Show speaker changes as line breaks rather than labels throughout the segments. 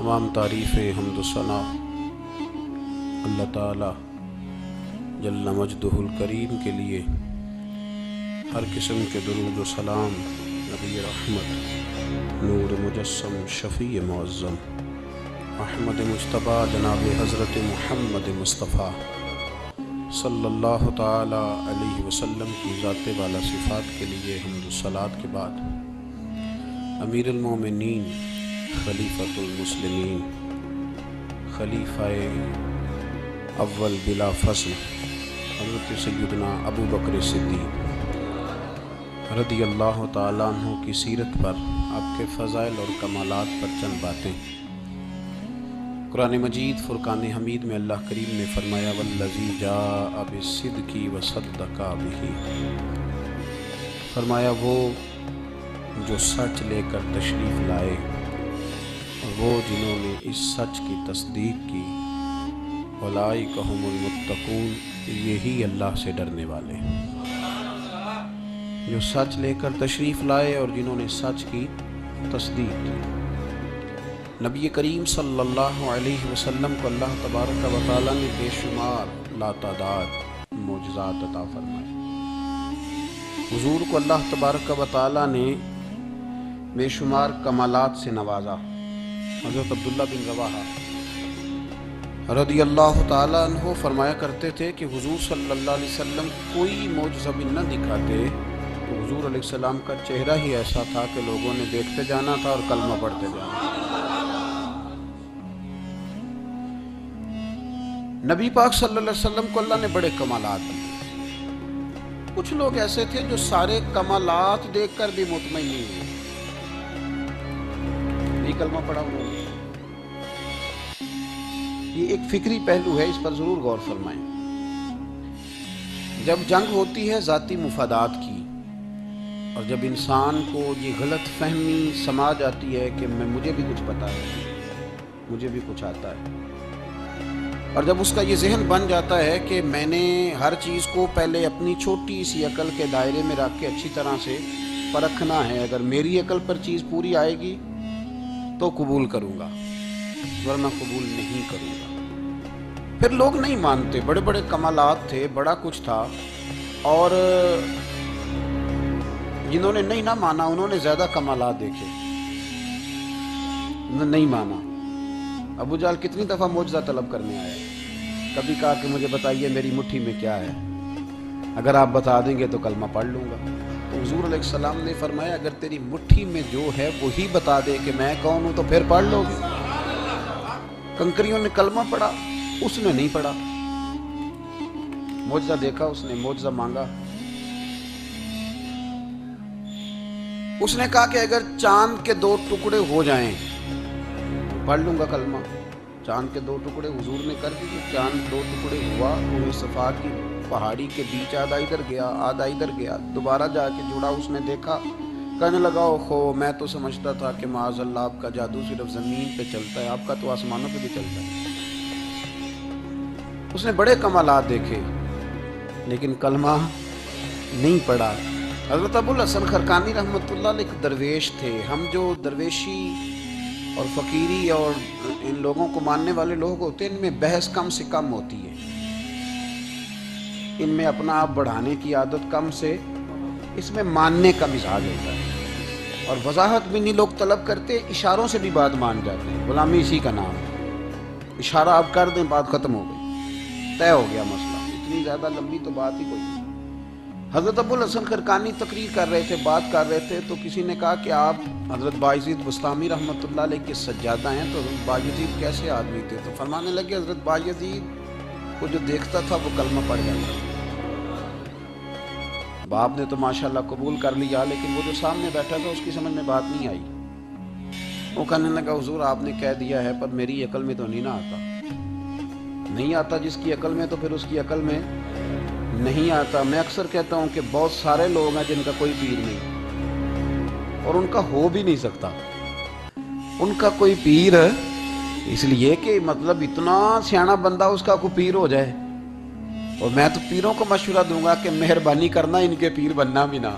تمام تعریف حمد و ثنا اللہ تعالی جل مجدہ الکریم کے لیے، ہر قسم کے درود و سلام نبی رحمت، نور مجسم، شفیع معظم احمد مجتبیٰ جناب حضرت محمد مصطفیٰ صلی اللہ تعالی علیہ وسلم کی ذات والا صفات کے لیے حمد و صلات کے بعد امیر المومنین، خلیفۃ المسلمین، خلیفہ اول بلا فصل حضرت سیدنا ابو بکر صدیق رضی اللہ تعالیٰ عنہ کی سیرت پر، آپ کے فضائل اور کمالات پر چند باتیں۔ قرآن مجید فرقان حمید میں اللہ کریم نے فرمایا والذی جاء بالصدق وصدق بہ، فرمایا وہ جو سچ لے کر تشریف لائے اور وہ جنہوں نے اس سچ کی تصدیق کی، اولئک ھم المتقون، یہی اللہ سے ڈرنے والے ہیں۔ جو سچ لے کر تشریف لائے اور جنہوں نے سچ کی تصدیق کی۔ نبی کریم صلی اللہ علیہ وسلم کو اللہ تبارک و تعالیٰ نے بے شمار لاتعداد معجزات عطا فرمائے۔ حضور کو اللہ تبارک و تعالیٰ نے بے شمار کمالات سے نوازا۔ حضرت عبداللہ بن رواحہ رضی اللہ تعالیٰ عنہ فرمایا کرتے تھے کہ حضور صلی اللہ علیہ وسلم کوئی معجزہ بھی نہ دکھاتے تو حضور علیہ السلام کا چہرہ ہی ایسا تھا کہ لوگوں نے دیکھتے جانا تھا اور کلمہ پڑھتے جانا تھا۔ نبی پاک صلی اللہ علیہ وسلم کو اللہ نے بڑے کمالات دیے۔ کچھ لوگ ایسے تھے جو سارے کمالات دیکھ کر بھی مطمئن نہیں ہوئے، نہیں کلمہ پڑھا انہوں نے۔ یہ ایک فکری پہلو ہے، اس پر ضرور غور فرمائیں۔ جب جنگ ہوتی ہے ذاتی مفادات کی، اور جب انسان کو یہ غلط فہمی سما جاتی ہے کہ مجھے بھی کچھ پتا ہے، مجھے بھی کچھ آتا ہے، اور جب اس کا یہ ذہن بن جاتا ہے کہ میں نے ہر چیز کو پہلے اپنی چھوٹی سی عقل کے دائرے میں رکھ کے اچھی طرح سے پرکھنا ہے، اگر میری عقل پر چیز پوری آئے گی تو قبول کروں گا، ورنہ قبول نہیں کروں گا۔ پھر لوگ نہیں مانتے، بڑے بڑے کمالات تھے، بڑا کچھ تھا، اور جنہوں نے نہیں نہ مانا انہوں نے زیادہ کمالات دیکھے، نہیں مانا۔ ابو جہل کتنی دفعہ معجزہ طلب کرنے آیا، کبھی کہا کہ مجھے بتائیے میری مٹھی میں کیا ہے، اگر آپ بتا دیں گے تو کلمہ پڑھ لوں گا۔ تو حضور علیہ السلام نے فرمایا اگر تیری مٹھی میں جو ہے وہی بتا دے کہ میں کون ہوں تو پھر پڑھ لو گے۔ کنکریوں نے کلمہ پڑھا، اس نے نہیں پڑھا۔ معجزہ دیکھا اس نے، معجزہ مانگا، اس نے کہا کہ اگر چاند کے 2 ٹکڑے ہو جائیں پڑھ لوں گا کلمہ۔ چاند کے 2 ٹکڑے حضور نے کر دیے، چاند 2 ٹکڑے ہوا، کوہ صفا کی پہاڑی کے بیچ آدھا ادھر گیا آدھا ادھر گیا، دوبارہ جا کے جڑا، اس نے دیکھا، کہنے لگا اوہو میں تو سمجھتا تھا کہ معاذ اللہ آپ کا جادو صرف زمین پہ چلتا ہے، آپ کا تو آسمانوں پہ بھی چلتا ہے۔ اس نے بڑے کمالات دیکھے لیکن کلمہ نہیں پڑھا۔ حضرت ابو الحسن خرقانی رحمۃ اللہ علیہ ایک درویش تھے۔ ہم جو درویشی اور فقیری اور ان لوگوں کو ماننے والے لوگ ہوتے ہیں، ان میں بحث کم سے کم ہوتی ہے، ان میں اپنا آپ بڑھانے کی عادت کم سے، اس میں ماننے کا مزاج ہوتا ہے، اور وضاحت بھی نہیں لوگ طلب کرتے، اشاروں سے بھی بات مان جاتے ہیں۔ غلامی اسی کا نام ہے، اشارہ آپ کر دیں بات ختم ہو گئی، طے ہو گیا مسئلہ، اتنی زیادہ لمبی تو بات ہی کوئی نہیں۔ حضرت ابو الحسن خرقانی تقریر کر رہے تھے، بات کر رہے تھے، تو کسی نے کہا کہ آپ حضرت بایزید بسطامی رحمۃ اللہ علیہ کے سجادہ ہیں، تو حضرت بایزید کیسے آدمی تھے؟ تو فرمانے لگے حضرت بایزید کو جو دیکھتا تھا وہ کلمہ پڑھ جاتا تھا۔ باپ نے تو ماشاءاللہ قبول کر لیا، لیکن وہ جو سامنے بیٹھا تھا اس کی سمجھ میں بات نہیں آئی۔ وہ کہنے لگا حضور آپ نے کہہ دیا ہے پر میری عقل میں تو نہیں نہ آتا، نہیں آتا جس کی عقل میں تو پھر اس کی عقل میں نہیں آتا۔ میں اکثر کہتا ہوں کہ بہت سارے لوگ ہیں جن کا کوئی پیر نہیں، اور ان کا ہو بھی نہیں سکتا، ان کا کوئی پیر اس لیے کہ مطلب اتنا سیاںا بندہ اس کا کوئی پیر ہو جائے۔ اور میں تو پیروں کو مشورہ دوں گا کہ مہربانی کرنا ان کے پیر بننا بھی نہ،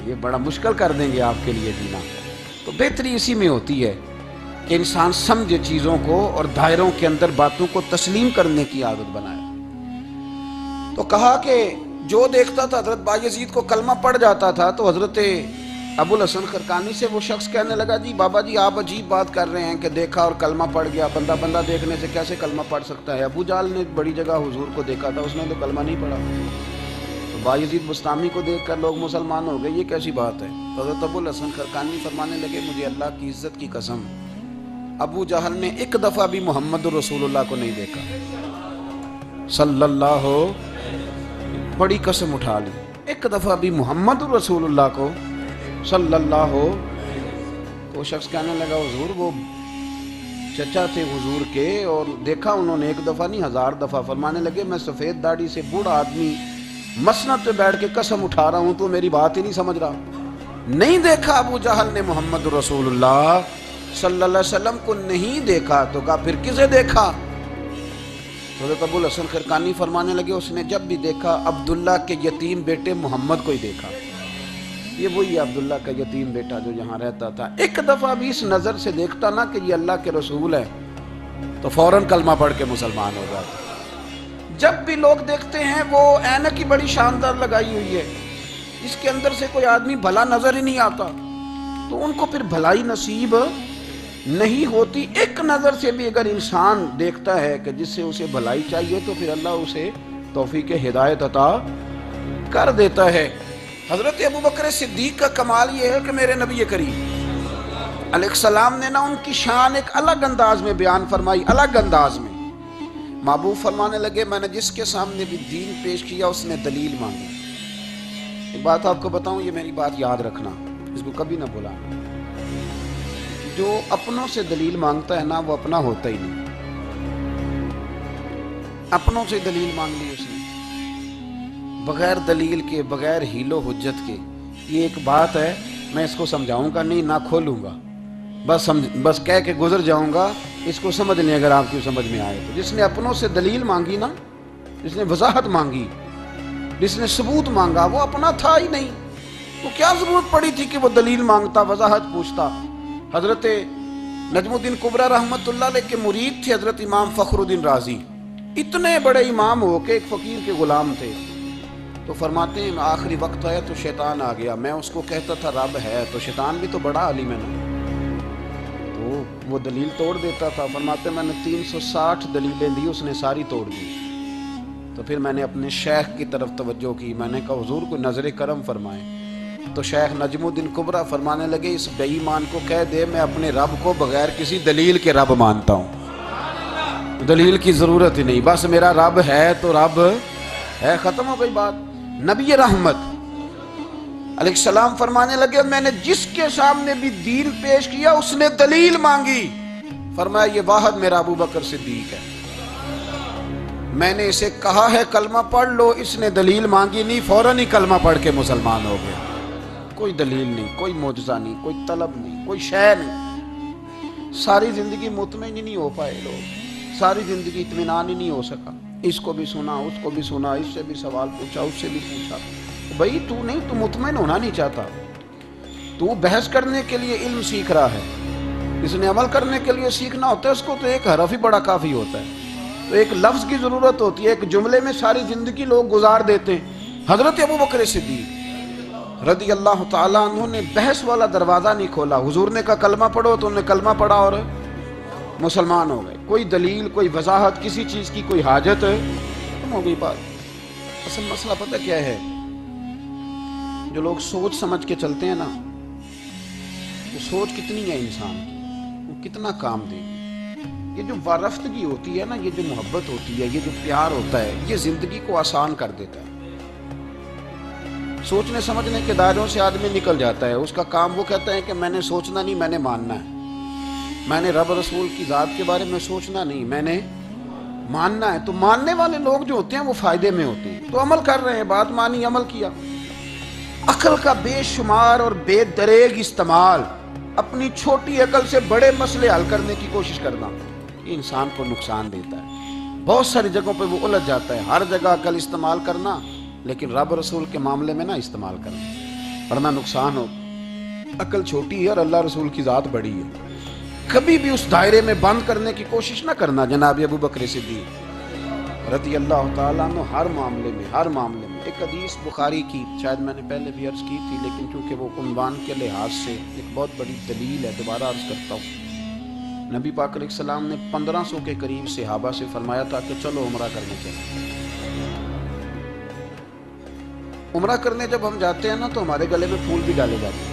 یہ بڑا مشکل کر دیں گے آپ کے لیے جینا۔ تو بہتری اسی میں ہوتی ہے کہ انسان سمجھے چیزوں کو اور دائروں کے اندر باتوں کو تسلیم کرنے کی عادت بنائے۔ تو کہا کہ جو دیکھتا تھا حضرت بایزید کو کلمہ پڑھ جاتا تھا تو حضرت ابو الحسن خرقانی سے وہ شخص کہنے لگا جی بابا جی آپ عجیب بات کر رہے ہیں کہ دیکھا اور کلمہ پڑھ گیا، بندہ دیکھنے سے کیسے کلمہ پڑھ سکتا ہے؟ ابو جہل نے بڑی جگہ حضور کو دیکھا تھا، اس نے تو کلمہ نہیں پڑھا۔ تو بایزید بستامی کو دیکھ کر لوگ مسلمان ہو گئے، یہ کیسی بات ہے؟ تو حضرت ابو الحسن خرقانی فرمانے لگے مجھے اللہ کی عزت کی قسم، ابو جہل نے ایک دفعہ بھی محمد رسول اللہ کو نہیں دیکھا صلی اللہ ہو، بڑی قسم اٹھا لی، ایک دفعہ بھی محمد رسول اللہ کو صلی اللہ ہو۔ تو وہ شخص کہنے لگا حضور وہ چچا تھے حضور کے اور دیکھا انہوں نے ایک دفعہ نہیں 1000 دفعہ۔ فرمانے لگے میں سفید داڑھی سے بوڑھا آدمی مسند پہ بیٹھ کے قسم اٹھا رہا ہوں تو میری بات ہی نہیں سمجھ رہا، نہیں دیکھا ابو جہل نے محمد رسول اللہ صلی اللہ علیہ وسلم کو نہیں دیکھا۔ تو کہا پھر کسے دیکھا؟ حضرت ابو الحسن خرقانی فرمانے لگے اس نے جب بھی دیکھا عبداللہ کے یتیم بیٹے محمد کو ہی دیکھا، یہ وہی عبداللہ کا یتیم بیٹا جو یہاں رہتا تھا، ایک دفعہ بھی اس نظر سے دیکھتا نا کہ یہ اللہ کے رسول ہے تو فوراً کلمہ پڑھ کے مسلمان ہو جاتا۔ جب بھی لوگ دیکھتے ہیں وہ اینک کی بڑی شاندار لگائی ہوئی ہے، اس کے اندر سے کوئی آدمی بھلا نظر ہی نہیں آتا، تو ان کو پھر بھلائی نصیب نہیں ہوتی۔ ایک نظر سے بھی اگر انسان دیکھتا ہے کہ جس سے اسے بھلائی چاہیے تو پھر اللہ اسے توفیق ہدایت عطا کر دیتا ہے۔ حضرت ابو بکر صدیق کا کمال یہ ہے کہ میرے نبی کریم علیہ السلام نے نا ان کی شان ایک الگ انداز میں بیان فرمائی، الگ انداز میں۔ محبوب فرمانے لگے میں نے جس کے سامنے بھی دین پیش کیا اس نے دلیل مانگی۔ ایک بات آپ کو بتاؤں، یہ میری بات یاد رکھنا، اس کو کبھی نہ بھلانا، جو اپنوں سے دلیل مانگتا ہے نا وہ اپنا ہوتا ہی نہیں۔ اپنوں سے دلیل مانگ لی اس نے بغیر دلیل کے، بغیر حیل و حجت کے، یہ ایک بات ہے، میں اس کو سمجھاؤں گا نہیں، نہ کھولوں گا، بس کہہ کے گزر جاؤں گا، اس کو سمجھ لیں اگر آپ کی سمجھ میں آئے تو۔ جس نے اپنوں سے دلیل مانگی نا، جس نے وضاحت مانگی، جس نے ثبوت مانگا، وہ اپنا تھا ہی نہیں، تو کیا ضرورت پڑی تھی کہ وہ دلیل مانگتا، وضاحت پوچھتا۔ حضرت نجم الدین کبریٰ رحمۃ اللہ علیہ کے مرید تھے حضرت امام فخر الدین رازی، اتنے بڑے امام ہو کے ایک فقیر کے غلام تھے۔ تو فرماتے ہیں آخری وقت آیا تو شیطان آ گیا، میں اس کو کہتا تھا رب ہے، تو شیطان بھی تو بڑا عالم ہے نا، تو وہ دلیل توڑ دیتا تھا۔ فرماتے ہیں میں نے 360 دلیلیں دی، اس نے ساری توڑ دی۔ تو پھر میں نے اپنے شیخ کی طرف توجہ کی، میں نے کہا حضور کو نظر کرم فرمائیں۔ تو شیخ نجم الدین کبریٰ فرمانے لگے اس بے ایمان کو کہہ دے میں اپنے رب کو بغیر کسی دلیل کے رب مانتا ہوں، دلیل کی ضرورت ہی نہیں، بس میرا رب ہے تو رب ہے، ختم ہو گئی بات۔ نبی رحمت علیہ السلام فرمانے لگے میں نے جس کے سامنے بھی دین پیش کیا اس نے دلیل مانگی، فرمایا یہ واحد میرا ابو بکر صدیق ہے، میں نے اسے کہا ہے کلمہ پڑھ لو، اس نے دلیل مانگی نہیں، فوراً ہی کلمہ پڑھ کے مسلمان ہو گیا۔ کوئی دلیل نہیں، کوئی معجزہ نہیں، کوئی طلب نہیں، کوئی شے نہیں۔ ساری زندگی مطمئن ہی نہیں ہو پائے لوگ، ساری زندگی اطمینان ہی نہیں ہو سکا، اس کو بھی سنا، اس کو بھی سنا، اس سے بھی سوال پوچھا، اس سے بھی پوچھا، بھائی تو نہیں، تو مطمئن ہونا نہیں چاہتا، تو بحث کرنے کے لیے علم سیکھ رہا ہے، اس نے عمل کرنے کے لیے سیکھنا ہوتا ہے، اس کو تو ایک حرف ہی بڑا کافی ہوتا ہے، تو ایک لفظ کی ضرورت ہوتی ہے، ایک جملے میں ساری زندگی لوگ گزار دیتے ہیں۔ حضرت ابو بکر صدیق رضی اللہ تعالیٰ عنہ نے بحث والا دروازہ نہیں کھولا، حضور نے کہا کلمہ پڑھو تو انہوں نے کلمہ پڑھا اور مسلمان ہو گئے۔ کوئی دلیل، کوئی وضاحت، کسی چیز کی کوئی حاجت ختم ہو گئی بات۔ اصل مسئلہ پتہ کیا ہے، جو لوگ سوچ سمجھ کے چلتے ہیں نا، وہ سوچ کتنی ہے انسان کی، وہ کتنا کام دے گی۔ یہ جو وارفتگی ہوتی ہے نا، یہ جو محبت ہوتی ہے، یہ جو پیار ہوتا ہے، یہ زندگی کو آسان کر دیتا ہے۔ سوچنے سمجھنے کے دائروں سے آدمی نکل جاتا ہے، اس کا کام وہ کہتا ہے کہ میں نے سوچنا نہیں، میں نے ماننا ہے، میں نے رب رسول کی ذات کے بارے میں سوچنا نہیں، میں نے ماننا ہے۔ تو ماننے والے لوگ جو ہوتے ہیں وہ فائدے میں ہوتے ہیں، تو عمل کر رہے ہیں، بات مانی، عمل کیا۔ عقل کا بے شمار اور بے دریغ استعمال، اپنی چھوٹی عقل سے بڑے مسئلے حل کرنے کی کوشش کرنا، یہ انسان کو نقصان دیتا ہے۔ بہت ساری جگہوں پہ وہ الجھ جاتا ہے، ہر جگہ عقل استعمال کرنا، لیکن رب رسول کے معاملے میں نہ استعمال کرنا، ورنہ نقصان ہو۔ عقل چھوٹی ہے اور اللہ رسول کی ذات بڑی ہے، کبھی بھی اس دائرے میں بند کرنے کی کوشش نہ کرنا جناب ابو بکر صدیق رضی اللہ تعالیٰ عنہ ہر معاملے میں ایک حدیث بخاری کی شاید میں نے پہلے بھی عرض کی تھی، لیکن چونکہ وہ عنوان کے لحاظ سے ایک بہت بڑی دلیل ہے، دوبارہ عرض کرتا ہوں۔ نبی پاک علیہ السلام نے 1500 کے قریب صحابہ سے فرمایا تھا کہ چلو عمرہ کرنے چلیں۔ عمرہ کرنے جب ہم جاتے ہیں نا تو ہمارے گلے میں پھول بھی ڈالے جاتے ہیں،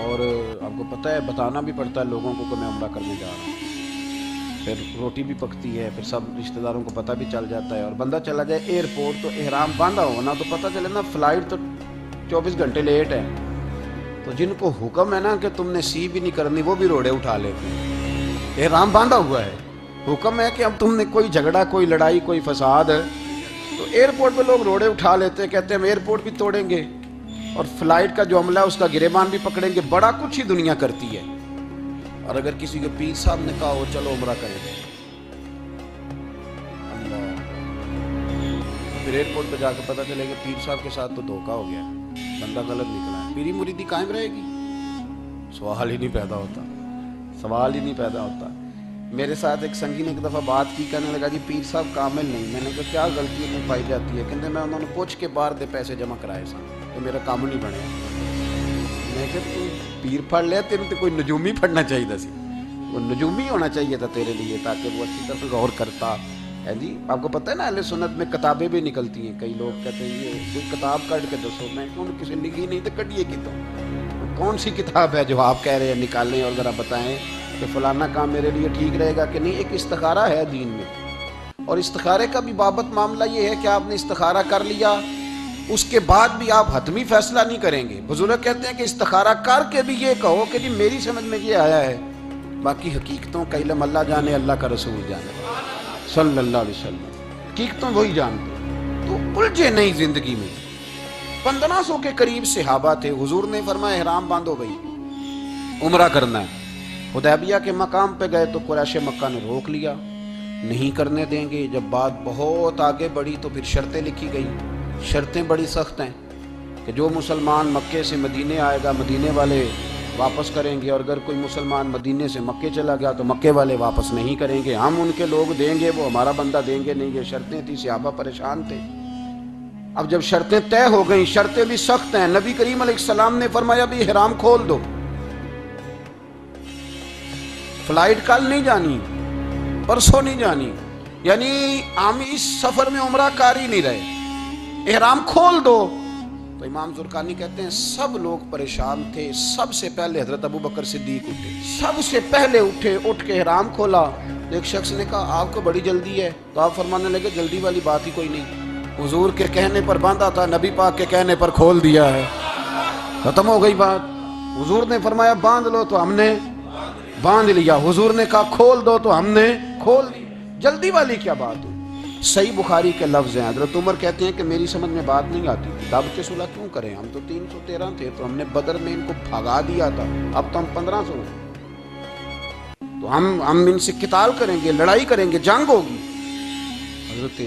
اور آپ کو پتہ ہے بتانا بھی پڑتا ہے لوگوں کو کہ میں عمرہ کرنے جا رہا ہوں، پھر روٹی بھی پکتی ہے، پھر سب رشتہ داروں کو پتہ بھی چل جاتا ہے، اور بندہ چلا جائے ایئرپورٹ تو احرام باندھا ہو نا تو پتہ چلے نا فلائٹ تو 24 گھنٹے لیٹ ہے، تو جن کو حکم ہے نا کہ تم نے سی بھی نہیں کرنی وہ بھی روڑے اٹھا لیتے ہیں، احرام باندھا ہوا ہے، حکم ہے کہ اب تم نے کوئی جھگڑا، کوئی لڑائی، کوئی فساد ہے تو ایئرپورٹ پہ لوگ روڑے اٹھا لیتے ہیں، کہتے ہیں ہم ایئرپورٹ بھی توڑیں گے اور فلائٹ کا جو عملہ ہے اس کا گریبان بھی پکڑیں گے، بڑا کچھ ہی دنیا کرتی ہے۔ اور اگر کسی کے پیر صاحب نے کہا ہو چلو عمرہ کریں اللہ، پھر ایئرپورٹ پہ جا کے پتہ چلے کہ پیر صاحب کے ساتھ تو دھوکہ ہو گیا، بندہ غلط نکلا ہے، پیری مریدی قائم رہے گی؟ سوال ہی نہیں پیدا ہوتا۔ میرے ساتھ ایک سنگی نے ایک دفعہ بات کی، کہنے لگا جی پیر صاحب کامل نہیں، میں نے کہا کیا غلطی میں پائی جاتی ہے؟ کہتے میں انہوں نے پوچھ کے باہر دے پیسے جمع کرائے سن تو میرا کام نہیں بنے۔ میں کہ تو پیر پڑھ لیا، تیرے تو کوئی نجومی پڑھنا چاہیے تھا، وہ نجومی ہونا چاہیے تھا تیرے لیے تاکہ وہ اچھی طرح غور کرتا ہے۔ جی آپ کو پتہ ہے نا اہل سنت میں کتابیں بھی نکلتی ہیں، کئی لوگ کہتے ہیں یہ کوئی کتاب کٹ کے دسو، میں کیوں کسی نے لکھی نہیں تو کٹیے کی تو کون سی کتاب ہے جو آپ کہہ رہے ہیں نکالیں اور ذرا بتائیں کہ فلانا کام میرے لیے ٹھیک رہے گا کہ نہیں۔ ایک استخارہ ہے دین میں، اور استخارے کا بھی بابت معاملہ یہ ہے کہ آپ نے استخارہ کر لیا، اس کے بعد بھی آپ حتمی فیصلہ نہیں کریں گے۔ بزرگ کہتے ہیں کہ استخارہ کر کے بھی یہ کہو کہ جی میری سمجھ میں یہ آیا ہے، باقی حقیقتوں کا علم اللہ جانے، اللہ کا رسول جانے صلی اللہ علیہ وسلم، حقیقتوں وہی جانتے، تو الجھے نہیں زندگی میں۔ 1500 کے قریب صحابہ تھے، حضور نے فرمایا احرام باندھو بھائی عمرہ کرنا ہے۔ حدیبیہ کے مقام پہ گئے تو قریش مکہ نے روک لیا، نہیں کرنے دیں گے۔ جب بات بہت آگے بڑھی تو پھر شرطیں لکھی گئی، شرطیں بڑی سخت ہیں کہ جو مسلمان مکے سے مدینے آئے گا مدینے والے واپس کریں گے، اور اگر کوئی مسلمان مدینے سے مکے چلا گیا تو مکے والے واپس نہیں کریں گے، ہم ان کے لوگ دیں گے، وہ ہمارا بندہ دیں گے نہیں۔ یہ شرطیں تھی، صحابہ پریشان تھے۔ اب جب شرطیں طے ہو گئیں، شرطیں بھی سخت ہیں، نبی کریم علیہ السلام نے فرمایا بھی احرام کھول دو، فلائٹ کل نہیں جانی، پرسوں نہیں جانی، یعنی ہم اس سفر میں عمرہ کار ہی نہیں رہے، احرام کھول دو۔ تو امام زرقانی کہتے ہیں سب لوگ پریشان تھے، سب سے پہلے حضرت ابو بکر صدیق اٹھے، سب سے پہلے اٹھے، اٹھ کے احرام کھولا۔ ایک شخص نے کہا آپ کو بڑی جلدی ہے، تو آپ فرمانے لگے جلدی والی بات ہی کوئی نہیں، حضور کے کہنے پر باندھا تھا، نبی پاک کے کہنے پر کھول دیا ہے، ختم ہو گئی بات۔ حضور نے فرمایا باندھ لو تو ہم نے باندھ لیا، حضور نے کہا کھول دو تو ہم نے کھول دی، جلدی والی کیا بات ہوئی؟ صحیح بخاری کے لفظ ہیں، حضرت عمر کہتے ہیں کہ میری سمجھ میں بات نہیں آتی تھی، دب کے صلح کیوں کریں، ہم تو 313 تھے، تو ہم نے بدر میں ان کو بھگا دیا تھا، اب تو ہم 1500 ہیں، تو ہم ان سے قتال کریں گے، لڑائی کریں گے، جنگ ہوگی۔ حضرت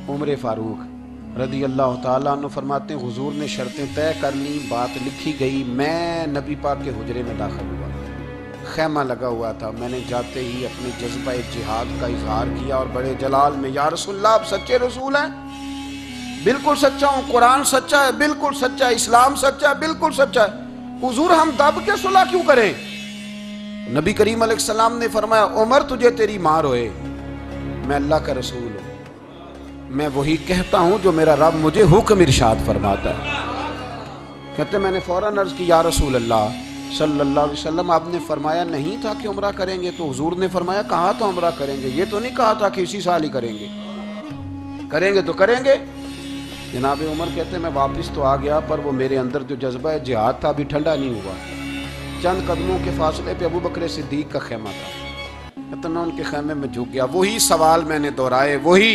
عمر فاروق رضی اللہ تعالیٰ عنہ فرماتے ہیں حضور نے شرطیں طے کر لی، بات لکھی گئی، میں نبی پاک کے حجرے میں داخل ہوا، خیمہ لگا ہوا تھا، میں نے جاتے ہی اپنے جذبہ جہاد کا اظہار کیا اور بڑے جلال میں یا رسول اللہ آپ سچے رسول ہیں؟ بالکل سچا ہوں، قرآن سچا ہے، بالکل سچا ہے، اسلام سچا ہے، بالکل سچا ہے، حضور ہم دب کے صلح کیوں کریں؟ نبی کریم علیہ السلام نے فرمایا عمر تجھے تیری ماں روئے، میں اللہ کا رسول ہوں، میں وہی کہتا ہوں جو میرا رب مجھے حکم ارشاد فرماتا ہے۔ کہتے میں نے فوراً عرض کی یا رسول اللہ صلی اللہ علیہ وسلم آپ نے فرمایا نہیں تھا کہ عمرہ کریں گے؟ تو حضور نے فرمایا کہا تو عمرہ کریں گے، یہ تو نہیں کہا تھا کہ اسی سال ہی کریں گے، کریں گے تو کریں گے۔ جناب عمر کہتے ہیں میں واپس تو آ گیا پر وہ میرے اندر جو جذبہ جہاد تھا ابھی ٹھنڈا نہیں ہوا، چند قدموں کے فاصلے پہ ابو بکر صدیق کا خیمہ تھا، کہتے میں ان کے خیمے میں جھک گیا، وہی سوال میں نے دہرائے، وہی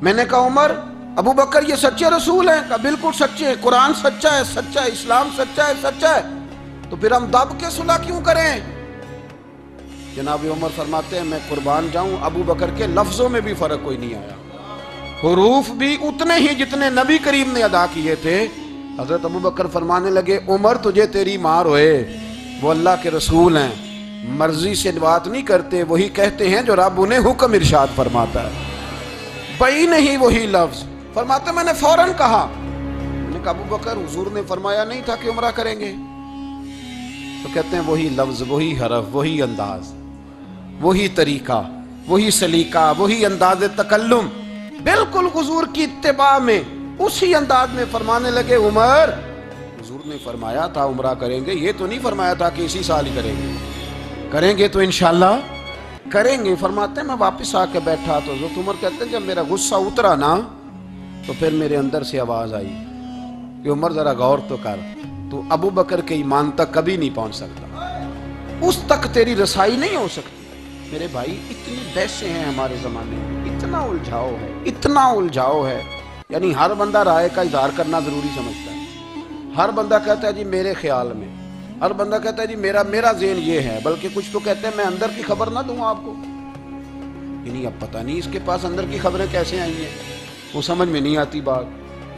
میں نے کہا عمر ابو بکر یہ سچے رسول ہیں؟ کہا بالکل سچے، قرآن سچا ہے، سچا ہے، اسلام سچا ہے، سچا ہے، تو پھر ہم دب کے صلح کیوں کریں؟ جناب عمر فرماتے ہیں میں قربان جاؤں ابو بکر کے لفظوں میں بھی فرق کوئی نہیں آیا، حروف بھی اتنے ہی جتنے نبی کریم نے ادا کیے تھے۔ حضرت ابو بکر فرمانے لگے عمر تجھے تیری ماں روئے، وہ اللہ کے رسول ہیں، مرضی سے بات نہیں کرتے، وہی کہتے ہیں جو رب انہیں حکم ارشاد فرماتا ہے، بئی نہیں وہی لفظ فرماتے میں نے فوراً کہا، میں نے کہا ابو بکر حضور نے فرمایا نہیں تھا کہ عمرہ کریں گے؟ تو کہتے ہیں وہی لفظ، وہی حرف، وہی انداز، وہی طریقہ، وہی سلیقہ، وہی انداز تکلم، بالکل حضور کی اتباع میں اسی انداز میں فرمانے لگے عمر حضور نے فرمایا تھا عمرہ کریں گے، یہ تو نہیں فرمایا تھا کہ اسی سال ہی کریں گے، کریں گے تو انشاءاللہ کریں گے۔ فرماتے ہیں میں واپس آ کے بیٹھا تو حضرت عمر کہتے ہیں جب میرا غصہ اترا نا تو پھر میرے اندر سے آواز آئی کہ عمر ذرا غور تو کر، تو ابو بکر کے ایمان تک کبھی نہیں پہنچ سکتا، اس تک تیری رسائی نہیں ہو سکتی۔ میرے بھائی اتنی بحثیں ہیں ہمارے زمانے میں، اتنا الجھاؤ ہے، اتنا الجھاؤ ہے، یعنی ہر بندہ رائے کا اظہار کرنا ضروری سمجھتا ہے، ہر بندہ کہتا ہے جی میرے خیال میں، ہر بندہ کہتا ہے جی میرا ذہن یہ ہے، بلکہ کچھ تو کہتے ہیں میں اندر کی خبر نہ دوں آپ کو، یعنی اب پتہ نہیں اس کے پاس اندر کی خبریں کیسے آئی ہیں، وہ سمجھ میں نہیں آتی بات۔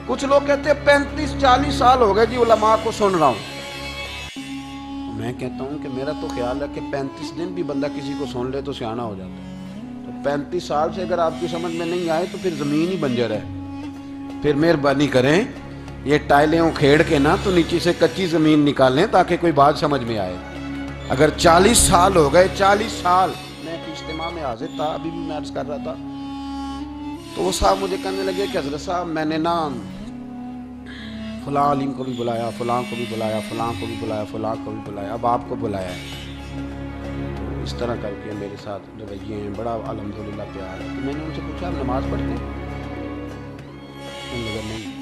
کچھ لوگ کہتے ہیں 35-40 سال ہو گئے جی علماء کو سن رہا ہوں، میں کہتا ہوں کہ میرا تو خیال ہے کہ 35 دن بھی بندہ کسی کو سن لے تو سیاںا ہو جاتا ہے، تو 35 سال سے اگر آپ کی سمجھ میں نہیں آئے تو پھر زمین ہی بنجر ہے، پھر مہربانی کریں یہ ٹائلیں کھیڑ کے نا تو نیچے سے کچی زمین نکالیں تاکہ کوئی بات سمجھ میں آئے۔ اگر 40 سال ہو گئے، 40 سال، میں ایک اجتماع میں حاضر تھا، ابھی بھی میں عرض کر رہا تھا، تو وہ صاحب مجھے کہنے لگے کہ حضرت صاحب میں نے نا فلاں عالم کو بھی بلایا، فلاں کو بھی بلایا، فلاں کو بھی بلایا، فلاں کو بھی بلایا، اب آپ کو بلایا ہے، تو اس طرح کر کے میرے ساتھ رویے ہیں، بڑا الحمدللہ پیار ہے۔ تو میں نے ان سے پوچھا آپ نماز پڑھتے ہیں؟ نہیں۔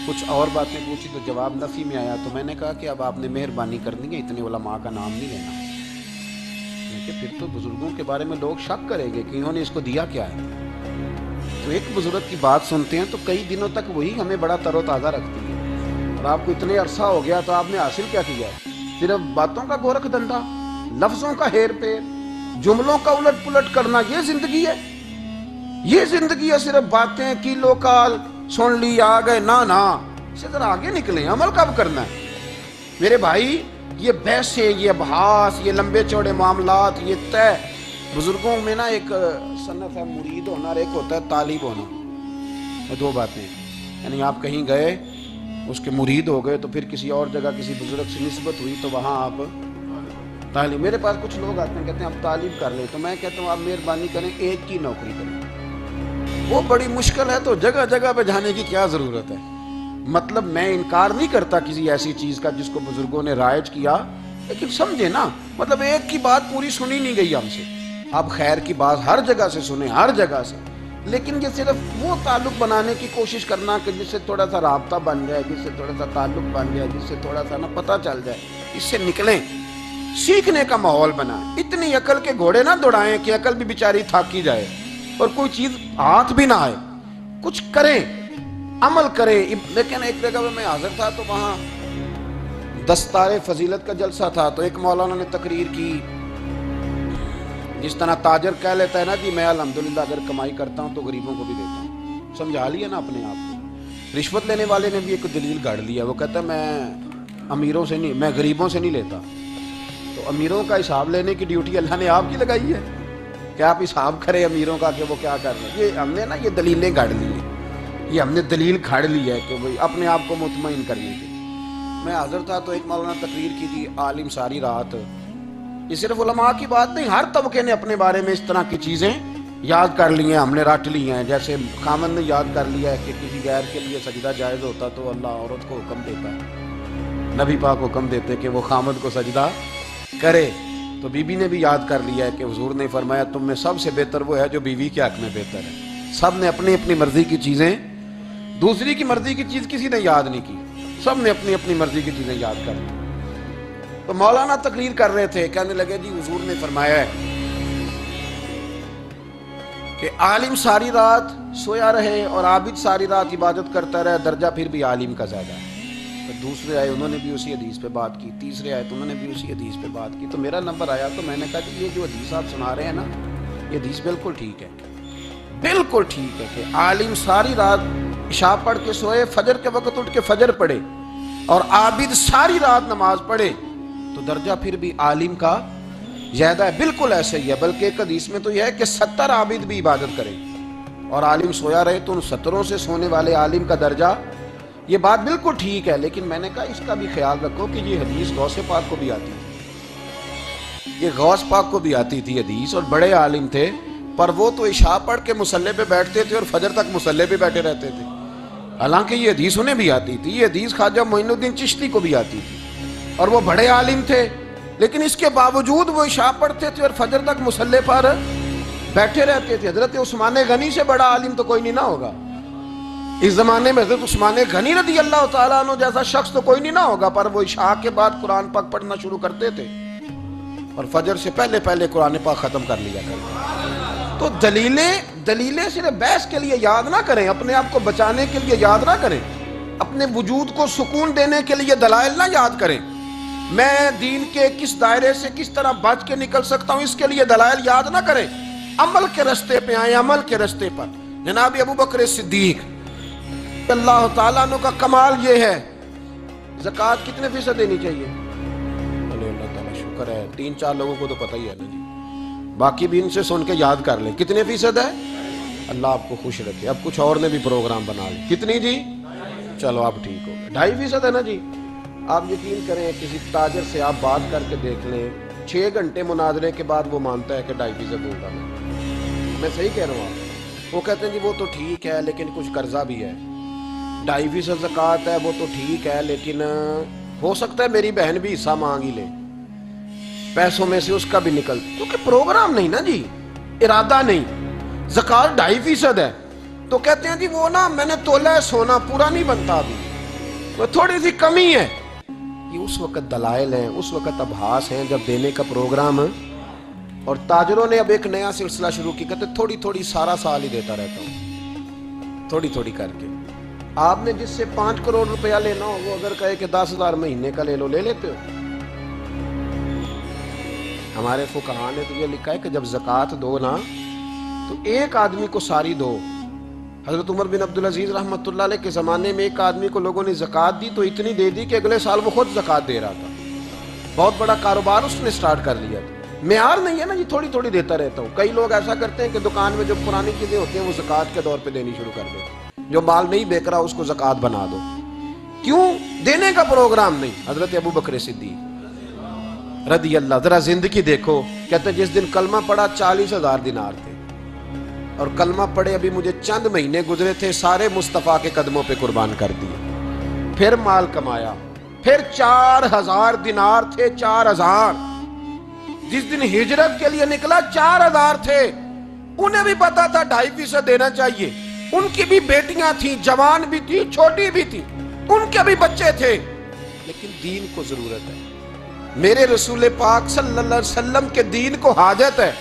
کچھ اور باتیں پوچھی تو جواب نفی میں آیا، تو میں نے کہا کہ اب آپ نے مہربانی کرنی ہے، اتنے علماء کا نام نہیں لینا، کہ پھر تو بزرگوں کے بارے میں لوگ شک کریں گے کہ انہوں نے اس کو دیا کیا ہے۔ تو ایک بزرگ کی بات سنتے ہیں تو کئی دنوں تک وہی ہمیں بڑا تر و تازہ رکھتی ہے، اور آپ کو اتنے عرصہ ہو گیا تو آپ نے حاصل کیا کیا ہے؟ صرف باتوں کا گورکھ دھندا، لفظوں کا ہیر پھیر، جملوں کا الٹ پلٹ کرنا، یہ زندگی ہے؟ یہ زندگی ہے صرف باتیں کی لوکال سن لی آ گئے؟ نا اس سے ذرا آگے نکلیں، عمل کب کرنا ہے میرے بھائی؟ یہ بحثیں، یہ ابحاث، یہ لمبے چوڑے معاملات، یہ طے۔ بزرگوں میں نا ایک صنف ہے مرید ہونا اور ایک ہوتا ہے طالب ہونا، یہ دو باتیں ہیں، یعنی آپ کہیں گئے اس کے مرید ہو گئے تو پھر کسی اور جگہ کسی بزرگ سے نسبت ہوئی تو وہاں آپ طالب۔ میرے پاس کچھ لوگ آتے ہیں کہتے ہیں آپ طالب کر لیں، تو میں کہتا ہوں آپ مہربانی کریں ایک کی نوکری کریں، وہ بڑی مشکل ہے، تو جگہ جگہ پہ جانے کی کیا ضرورت ہے؟ مطلب میں انکار نہیں کرتا کسی ایسی چیز کا جس کو بزرگوں نے رائج کیا، لیکن سمجھے نا، مطلب ایک کی بات پوری سنی نہیں گئی ہم سے، آپ خیر کی بات ہر جگہ سے سنیں، ہر جگہ سے، لیکن یہ صرف وہ تعلق بنانے کی کوشش کرنا کہ جس سے تھوڑا سا رابطہ بن جائے، جس سے تھوڑا سا تعلق بن جائے، جس سے تھوڑا سا نا پتہ چل جائے، اس سے نکلیں، سیکھنے کا ماحول بنائیں۔ اتنی عقل کے گھوڑے نہ دوڑائیں کہ عقل بھی بیچاری تھاکی جائے اور کوئی چیز ہاتھ بھی نہ آئے، کچھ کریں، عمل کریں۔ لیکن ایک جگہ میں حاضر تھا تو وہاں دستار فضیلت کا جلسہ تھا، تو ایک مولانا نے تقریر کی، جس طرح تاجر کہہ لیتا ہے نا جی میں الحمدللہ اگر کمائی کرتا ہوں تو غریبوں کو بھی دیتا ہوں، سمجھا لیا نا اپنے آپ کو۔ رشوت لینے والے نے بھی ایک دلیل گاڑ لیا، وہ کہتا ہے میں امیروں سے نہیں، میں غریبوں سے نہیں لیتا، تو امیروں کا حساب لینے کی ڈیوٹی اللہ نے آپ کی لگائی ہے کہ آپ حساب کریں امیروں کا کہ وہ کیا کر رہے ہیں۔ یہ ہم نے نا یہ دلیلیں گاڑ لی ہیں، یہ ہم نے دلیل کھاڑ لی ہے کہ وہی اپنے آپ کو مطمئن کرنے کے۔ میں حاضر تھا تو ایک مولانا تقریر کی تھی، عالم ساری رات، یہ صرف علماء کی بات نہیں، ہر طبقے نے اپنے بارے میں اس طرح کی چیزیں یاد کر لی ہیں، ہم نے رٹ لی ہیں۔ جیسے خامند نے یاد کر لیا ہے کہ کسی غیر کے لیے سجدہ جائز ہوتا تو اللہ عورت کو حکم دیتا ہے، نبی پاک حکم دیتے کہ وہ خامند کو سجدہ کرے، تو بی بی نے بھی یاد کر لیا ہے کہ حضور نے فرمایا تم میں سب سے بہتر وہ ہے جو بیوی کے حق میں بہتر ہے۔ سب نے اپنی اپنی مرضی کی چیزیں، دوسری کی مرضی کی چیز کسی نے یاد نہیں کی، سب نے اپنی اپنی مرضی کی چیزیں یاد کر لی۔ تو مولانا تقریر کر رہے تھے، کہنے لگے جی حضور نے فرمایا ہے کہ عالم ساری رات سویا رہے اور عابد ساری رات عبادت کرتا رہے، درجہ پھر بھی عالم کا زیادہ ہے۔ تو دوسرے آئے انہوں نے بھی اسی حدیث پہ بات کی، تیسرے آئے تو انہوں نے بھی اسی حدیث پہ بات کی، تو میرا نمبر آیا تو میں نے کہا جی یہ جو حدیث آپ سنا رہے ہیں نا، یہ حدیث بالکل ٹھیک ہے، بالکل ٹھیک ہے کہ عالم ساری رات عشاء پڑھ کے سوئے، فجر کے وقت اٹھ کے فجر پڑھے، اور عابد ساری رات نماز پڑھے، تو درجہ پھر بھی عالم کا زیادہ ہے. بالکل ایسے ہی ہے، بلکہ ایک حدیث میں تو یہ ہے کہ 70 عابد بھی عبادت کریں اور عالم سویا رہے تو ان 70 سے سونے والے عالم کا درجہ. یہ بات بالکل ٹھیک ہے، لیکن میں نے کہا اس کا بھی خیال رکھو کہ یہ حدیث غوث پاک کو بھی آتی تھی، یہ غوث پاک کو بھی آتی تھی حدیث، اور بڑے عالم تھے، پر وہ تو عشاء پڑھ کے مصلی پہ بیٹھتے تھے اور فجر تک مصلی پہ بیٹھے رہتے تھے. حالانکہ یہ حدیث انہیں بھی آتی تھی، یہ حدیث خواجہ معین الدین چشتی کو بھی آتی تھی، اور وہ بڑے عالم تھے، لیکن اس کے باوجود وہ عشاء پڑھتے تھے اور فجر تک مصلی پر بیٹھے رہتے تھے. حضرت عثمان غنی سے بڑا عالم تو کوئی نہیں نہ ہوگا اس زمانے میں. حضرت عثمان غنی رضی اللہ تعالیٰ عنہ جیسا شخص تو کوئی نہیں نہ ہوگا، پر وہ عشاء کے بعد قرآن پاک پڑھنا شروع کرتے تھے اور فجر سے پہلے پہلے قرآن پاک ختم کر لیا کرتے. تو دلیلیں صرف بحث کے لیے یاد نہ کریں، اپنے آپ کو بچانے کے لیے یاد نہ کریں، اپنے وجود کو سکون دینے کے لیے دلائل نہ یاد کریں. میں دین کے کس دائرے سے کس طرح بچ کے نکل سکتا ہوں اس کے لیے دلائل یاد نہ کریں، عمل کے رستے پہ آئیں، عمل کے رستے پر. جناب ابو بکر صدیق اللہ تعالیٰ عنہ کا کمال یہ ہے، زکوٰۃ کتنے فیصد دینی چاہیے؟ اللہ تعالیٰ شکر ہے 3-4 لوگوں کو تو پتہ ہی ہے نا جی، باقی بھی ان سے سن کے یاد کر لیں. کتنے فیصد ہے؟ اللہ آپ کو خوش رکھے. اب کچھ اور نے بھی پروگرام بنا لی. کتنی جی؟ چلو اب ٹھیک ہو گیا. 2.5% ہے نا جی. آپ یقین کریں کسی تاجر سے آپ بات کر کے دیکھ لیں، 6 گھنٹے مناظرے کے بعد وہ مانتا ہے کہ 2.5% ہوگا. میں صحیح کہہ رہا ہوں؟ وہ کہتے ہیں جی وہ تو ٹھیک ہے لیکن کچھ قرضہ بھی ہے. 2.5% زکوٰۃ ہے وہ تو ٹھیک ہے لیکن ہو سکتا ہے میری بہن بھی حصہ مانگ ہی لے، پیسوں میں سے اس کا بھی نکل، کیونکہ پروگرام نہیں نا جی، ارادہ نہیں. زکوٰۃ 2.5% ہے تو کہتے ہیں جی وہ نا میں نے تولا ہے سونا پورا نہیں بنتا ابھی، وہ تھوڑی سی کمی ہے. یہ اس وقت دلائل ہیں، اس وقت ابحاث ہیں جب دینے کا پروگرام ہے. اور تاجروں نے اب ایک نیا سلسلہ شروع کی، کہتے تھوڑی تھوڑی سارا سال ہی دیتا رہتا ہوں، تھوڑی تھوڑی کر کے. آپ نے جس سے 5 کروڑ روپیہ لینا ہو وہ اگر کہے کہ 10,000 مہینے کا لے لو، لے لیتے ہو؟ ہمارے فقہاء نے تو یہ لکھا ہے کہ جب زکوٰۃ دو نا تو ایک آدمی کو ساری دو. حضرت عمر بن عبدالعزیز رحمۃ اللہ علیہ کے زمانے میں ایک آدمی کو لوگوں نے زکوٰۃ دی تو اتنی دے دی کہ اگلے سال وہ خود زکوٰۃ دے رہا تھا. بہت بڑا کاروبار اس نے سٹارٹ کر لیا تھا. معیار نہیں ہے نا جی تھوڑی تھوڑی دیتا رہتا ہوں. کئی لوگ ایسا کرتے ہیں کہ دکان میں جو پرانی چیزیں ہوتی ہیں وہ زکوٰۃ کے دور پہ دینی شروع کر دیتے ہیں، جو مال نہیں بیک رہا اس کو زکوٰۃ بنا دو. کیوں؟ دینے کا پروگرام نہیں. حضرت ابو بکر صدیق رضی اللہ، ذرا زندگی دیکھو. کہتے ہیں جس دن کلمہ پڑا 40,000 دینار تھے، اور کلمہ پڑے ابھی مجھے چند مہینے گزرے تھے، سارے مصطفیٰ کے قدموں پہ قربان کر دیے. پھر مال کمایا، پھر 4,000 دینار تھے. 4,000 جس دن ہجرت کے لیے نکلا 4,000 تھے. انہیں بھی پتا تھا 2.5% دینا چاہیے. ان کی بھی بیٹیاں تھیں، جوان بھی تھی، چھوٹی بھی تھی، ان کے بھی بچے تھے، لیکن دین کو ضرورت ہے. میرے رسول پاک صلی اللہ علیہ وسلم کے دین کو حاجت ہے.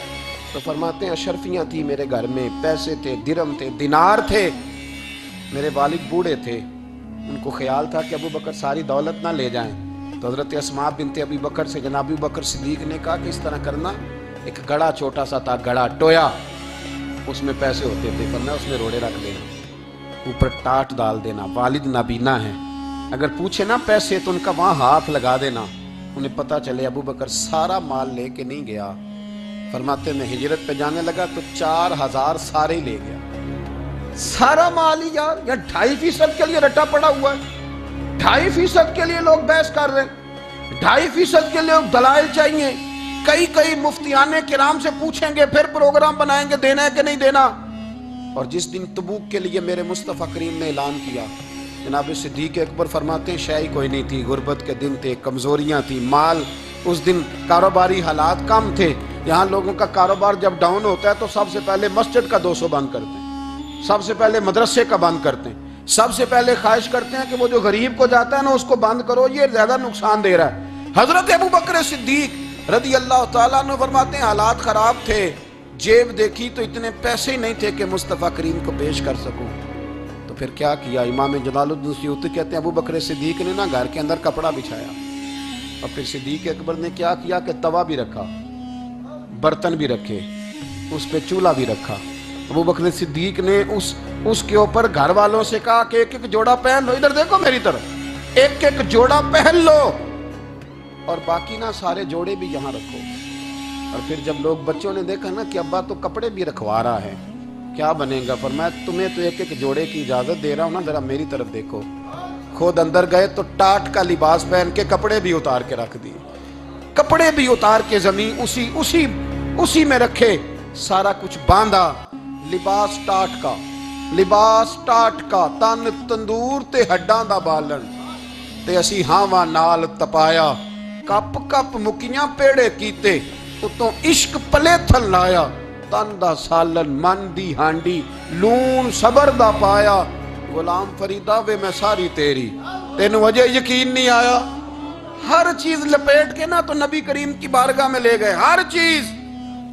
تو فرماتے ہیں اشرفیاں تھی میرے گھر میں، پیسے تھے، درہم تھے، دینار تھے. میرے والد بوڑھے تھے، ان کو خیال تھا کہ ابو بکر ساری دولت نہ لے جائیں. تو حضرت اسماء بنت ابی بکر سے جناب ابو بکر صدیق نے کہا کہ اس طرح کرنا، ایک گڑا چھوٹا سا تھا، گڑا ٹویا، اس میں پیسے ہوتے تھے، ورنہ اس میں روڑے رکھ دینا، اوپر ٹاٹ ڈال دینا. والد نابینا ہے، اگر پوچھے نا پیسے تو ان کا وہاں ہاتھ لگا دینا، انہیں پتا چلے ابو بکر سارا مال لے کے نہیں گیا. فرماتے میں ہجرت پہ جانے لگا تو 4,000 سارے ہی لے گیا. سارا مال ہی یار 2.5% کے لیے رٹا پڑا ہوا ہے. 2.5% کے لیے لوگ بحث کر رہے ہیں، 2.5% کے لیے دلائل چاہیے. کئی مفتیان کرام سے پوچھیں گے، پھر پروگرام بنائیں گے دینا ہے کہ نہیں دینا. اور جس دن تبوک کے لیے میرے مصطفیٰ کریم نے اعلان کیا، جناب صدیق اکبر فرماتے ہیں شے کوئی نہیں تھی، غربت کے دن تھے، کمزوریاں تھی، مال اس دن کاروباری حالات کم تھے. یہاں لوگوں کا کاروبار جب ڈاؤن ہوتا ہے تو سب سے پہلے مسجد کا 200 بند کرتے ہیں، سب سے پہلے مدرسے کا بند کرتے ہیں، سب سے پہلے خواہش کرتے ہیں کہ وہ جو غریب کو جاتا ہے نا اس کو بند کرو، یہ زیادہ نقصان دے رہا ہے. حضرت ابو بکر صدیق رضی اللہ تعالیٰ عنہ فرماتے ہیں حالات خراب تھے، جیب دیکھی تو اتنے پیسے ہی نہیں تھے کہ مصطفیٰ کریم کو پیش کر سکوں. تو پھر کیا کیا؟ امام جلال الدین سیوطی کہتے ہیں ابو بکر صدیق نے نا گھر کے اندر کپڑا بچھایا، اور پھر صدیق اکبر نے کیا کیا کہ توا بھی رکھا، برتن بھی رکھے، اس پہ چولہا بھی رکھا. ابو بکر صدیق نے اس کے اوپر گھر والوں سے کہا کہ ایک ایک جوڑا پہن لو، ادھر دیکھو میری طرف، ایک ایک جوڑا پہن لو. اور باقی نا سارے جوڑے بھی یہاں رکھو۔ اور پھر جب لوگ بچوں نے دیکھا نا کہ ابا تو کپڑے بھی رکھوا رہا ہے، کیا بنے گا، فرمایا تمہیں تو ایک ایک جوڑے کی اجازت دے رہا ہوں نا، ذرا میری طرف دیکھو۔ خود اندر گئے تو ٹاٹ کا لباس پہن کے کپڑے بھی اتار کے رکھ دیے، کپڑے بھی اتار کے زمین اسی میں رکھے، سارا کچھ باندھا، لباس ٹاٹ کا تن تندور تے ہڈاں دا بالن تے اسی ہاواں نال تپایا، کپ کپ مکیاں پیڑے کیتے، اتوں عشق پلے تھل لایا، تن دا سالن من دی ہانڈی لون صبر دا پایا، غلام فریدہ وے میں ساری تیری، تینوں وجہ یقین نہیں آیا۔ ہر چیز لپیٹ کے نا تو نبی کریم کی بارگاہ میں لے گئے، ہر چیز۔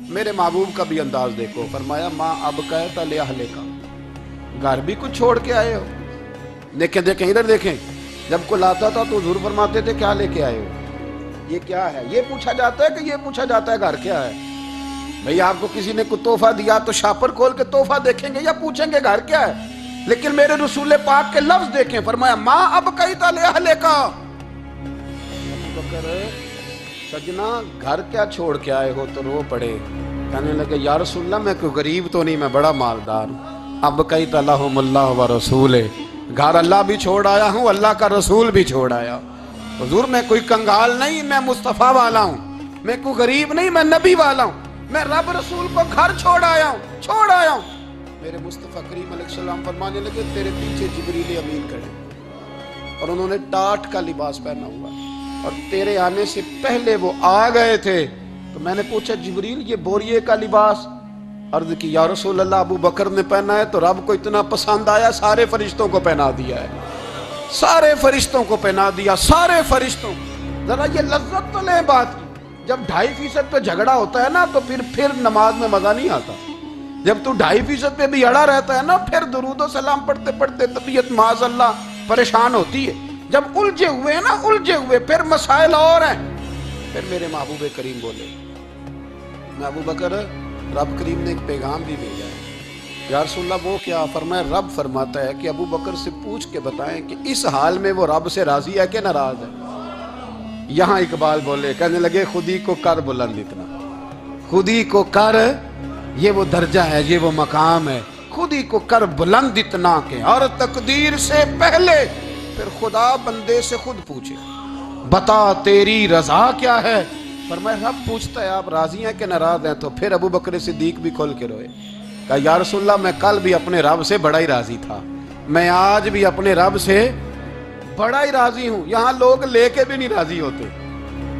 میرے محبوب کا بھی انداز دیکھو، فرمایا ماں اب کہتا لے اہلے کا، گھر بھی کچھ چھوڑ کے آئے ہو۔ دیکھیں ادھر دیکھیں، جب کوئی لاتا تھا تو حضور فرماتے تھے کیا لے کے آئے ہو، یہ کیا ہے، یہ پوچھا جاتا ہے کہ یہ پوچھا جاتا ہے گھر کیا ہے؟ بھئی آپ کو کسی نے کوئی تحفہ دیا تو شاپر کھول کے تحفہ دیکھیں گے یا پوچھیں گے گھر کیا ہے؟ لیکن میرے رسول پاک کے لفظ دیکھیں، فرمایا ماں اب کہتا لے اہلے کا۔ بکر سجنا گھر کیا چھوڑ کے آئے ہو؟ تو رو پڑے، کہنے لگے یا رسول اللہ میں کوئی غریب تو نہیں، میں بڑا مالدار ہوں۔ اب کہتا لہم اللہ و رسول، گھر اللہ بھی چھوڑ آیا ہوں، اللہ کا رسول بھی چھوڑ آیا۔ حضور میں کوئی کنگال نہیں، میں مصطفیٰ والا ہوں، میں کوئی غریب نہیں، میں نبی والا ہوں، میں رب رسول کو گھر چھوڑ آیا ہوں۔ میرے مصطفیٰ کریم علیہ السلام فرمانے لگے تیرے پیچھے جبریل امین کھڑے اور انہوں نے ٹاٹ کا لباس پہنا ہوا، اور تیرے آنے سے پہلے وہ آ گئے تھے۔ تو میں نے پوچھا جبریل یہ بوریے کا لباس؟ عرض کی یا رسول اللہ ابو بکر نے پہنا ہے تو رب کو اتنا پسند آیا سارے فرشتوں کو پہنا دیا ہے، سارے فرشتوں کو پہنا دیا، سارے فرشتوں۔ ذرا یہ لذت تو لیں بات کی، جب 2.5% پہ جھگڑا ہوتا ہے نا تو پھر نماز میں مزہ نہیں آتا۔ جب تو 2.5% پہ بھی اڑا رہتا ہے نا، پھر درود و سلام پڑھتے پڑھتے طبیعت معاذ اللہ پریشان ہوتی ہے۔ جب الجھے ہوئے پھر مسائل اور ہیں۔ پھر میرے محبوب کریم بولے، میں ابو بکر رب کریم نے ایک پیغام بھی بھیجا ہے۔ یا رسول اللہ وہ کیا؟ فرمایا رب فرماتا ہے کہ ابو بکر سے پوچھ کے بتائیں کہ اس حال میں وہ رب سے راضی ہے کہ ناراض ہے۔ یہاں اقبال بولے، کہنے لگے خودی کو کر بلند اتنا، خودی کو کر، یہ وہ درجہ ہے، یہ وہ مقام ہے، خودی کو کر بلند اتنا کہ اور تقدیر سے پہلے پھر خدا بندے سے خود پوچھے بتا تیری رضا کیا ہے۔ فرمایا رب پوچھتا ہے آپ راضی ہیں کہ ناراض ہیں؟ تو پھر ابو بکر صدیق بھی کھول کے روئے، کہا یا رسول اللہ میں کل بھی اپنے رب سے بڑا ہی راضی تھا، میں آج بھی اپنے رب سے بڑا ہی راضی ہوں۔ یہاں لوگ لے کے بھی نہیں راضی ہوتے،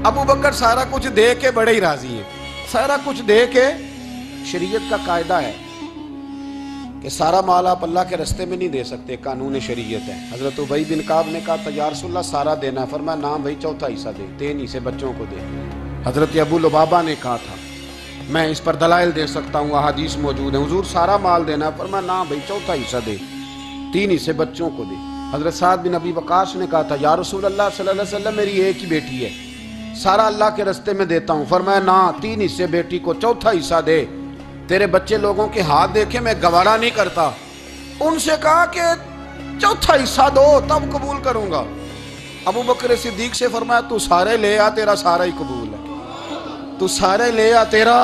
ابو بکر سارا کچھ دے کے بڑے ہی راضی ہیں، سارا کچھ دے کے۔ شریعت کا قاعدہ ہے کہ سارا مال آپ اللہ کے رستے میں نہیں دے سکتے، قانون شریعت ہے۔ حضرت ابی بن کعب نے کہا تھا یا رسول اللہ سارا دینا ہے، فرمایا نام بھائی چوتھا حصہ دے، 3 حصے بچوں کو دے۔ حضرت ابو لبابہ نے کہا تھا میں اس پر دلائل دے سکتا ہوں، احادیث موجود ہیں، حضور سارا مال دینا ہے، فرمایا نام بھائی چوتھا حصہ دے، 3 حصے بچوں کو دے۔ حضرت سعد بن ابی وقاص نے کہا تھا یا رسول اللہ صلی اللہ علیہ وسلم میری ایک ہی بیٹی ہے، سارا اللہ کے رستے میں دیتا ہوں، فرمایا نہ 3 حصے بیٹی کو، چوتھا حصہ دے، تیرے بچے لوگوں کے ہاتھ دیکھے میں گوارا نہیں کرتا۔ ان سے کہا کہ چوتھا حصہ دو تب قبول کروں گا۔ ابو بکر صدیق سے فرمایا تو سارے لے آ، تیرا سارا ہی قبول ہے، تو سارے لے آ تیرا۔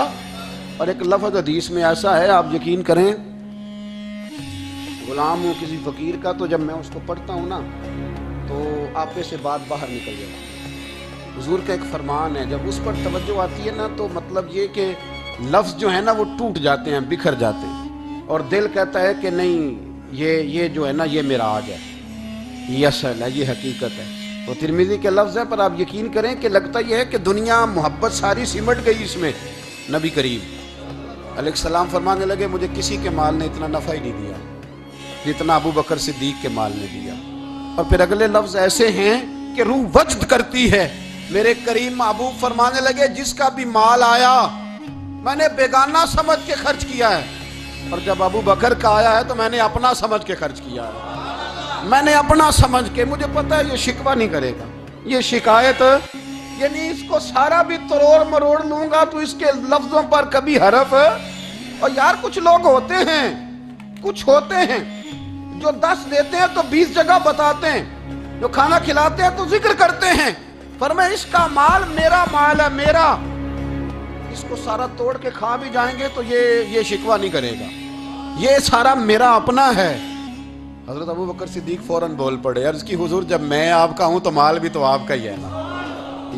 اور ایک لفظ حدیث میں ایسا ہے آپ یقین کریں، غلام ہوں کسی فقیر کا تو جب میں اس کو پڑھتا ہوں نا تو آپے سے بات باہر نکل جاتی ہے۔ حضور کا ایک فرمان ہے جب اس پر توجہ آتی ہے نا تو مطلب یہ کہ لفظ جو ہے نا وہ ٹوٹ جاتے ہیں، بکھر جاتے ہیں، اور دل کہتا ہے کہ نہیں یہ جو ہے نا یہ معراج ہے، یہ اصل ہے، یہ حقیقت ہے۔ تو ترمذی کے لفظ ہے پر آپ یقین کریں کہ لگتا یہ ہے کہ دنیا محبت ساری سمٹ گئی اس میں۔ نبی کریم علیہ السلام فرمانے لگے مجھے کسی کے مال نے اتنا نفع ہی نہیں دیا جتنا ابو بکر صدیق کے مال نے دیا۔ اور پھر اگلے لفظ ایسے ہیں کہ روح وجد کرتی ہے۔ میرے کریم محبوب فرمانے لگے جس کا بھی مال آیا میں نے بیگانہ سمجھ کے خرچ کیا ہے، اور جب ابو بکر کا آیا ہے تو میں نے اپنا سمجھ کے خرچ کیا ہے، میں نے اپنا سمجھ کے، مجھے پتا ہے یہ شکوہ نہیں کرے گا، یہ شکایت، یعنی اس کو سارا بھی تروڑ مروڑ لوں گا تو اس کے لفظوں پر کبھی حرف۔ اور یار کچھ لوگ ہوتے ہیں جو 10 دیتے ہیں تو 20 جگہ بتاتے ہیں، جو کھانا کھلاتے ہیں تو ذکر کرتے ہیں، فرمایا اس کا مال میرا مال ہے، میرا، اس کو سارا توڑ کے کھا بھی جائیں گے تو یہ شکوہ نہیں کرے گا، یہ سارا میرا اپنا ہے۔ حضرت ابو بکر صدیق فوراً بول پڑے، عرض کی حضور جب میں آپ کا ہوں تو مال بھی تو آپ کا ہی ہے نا۔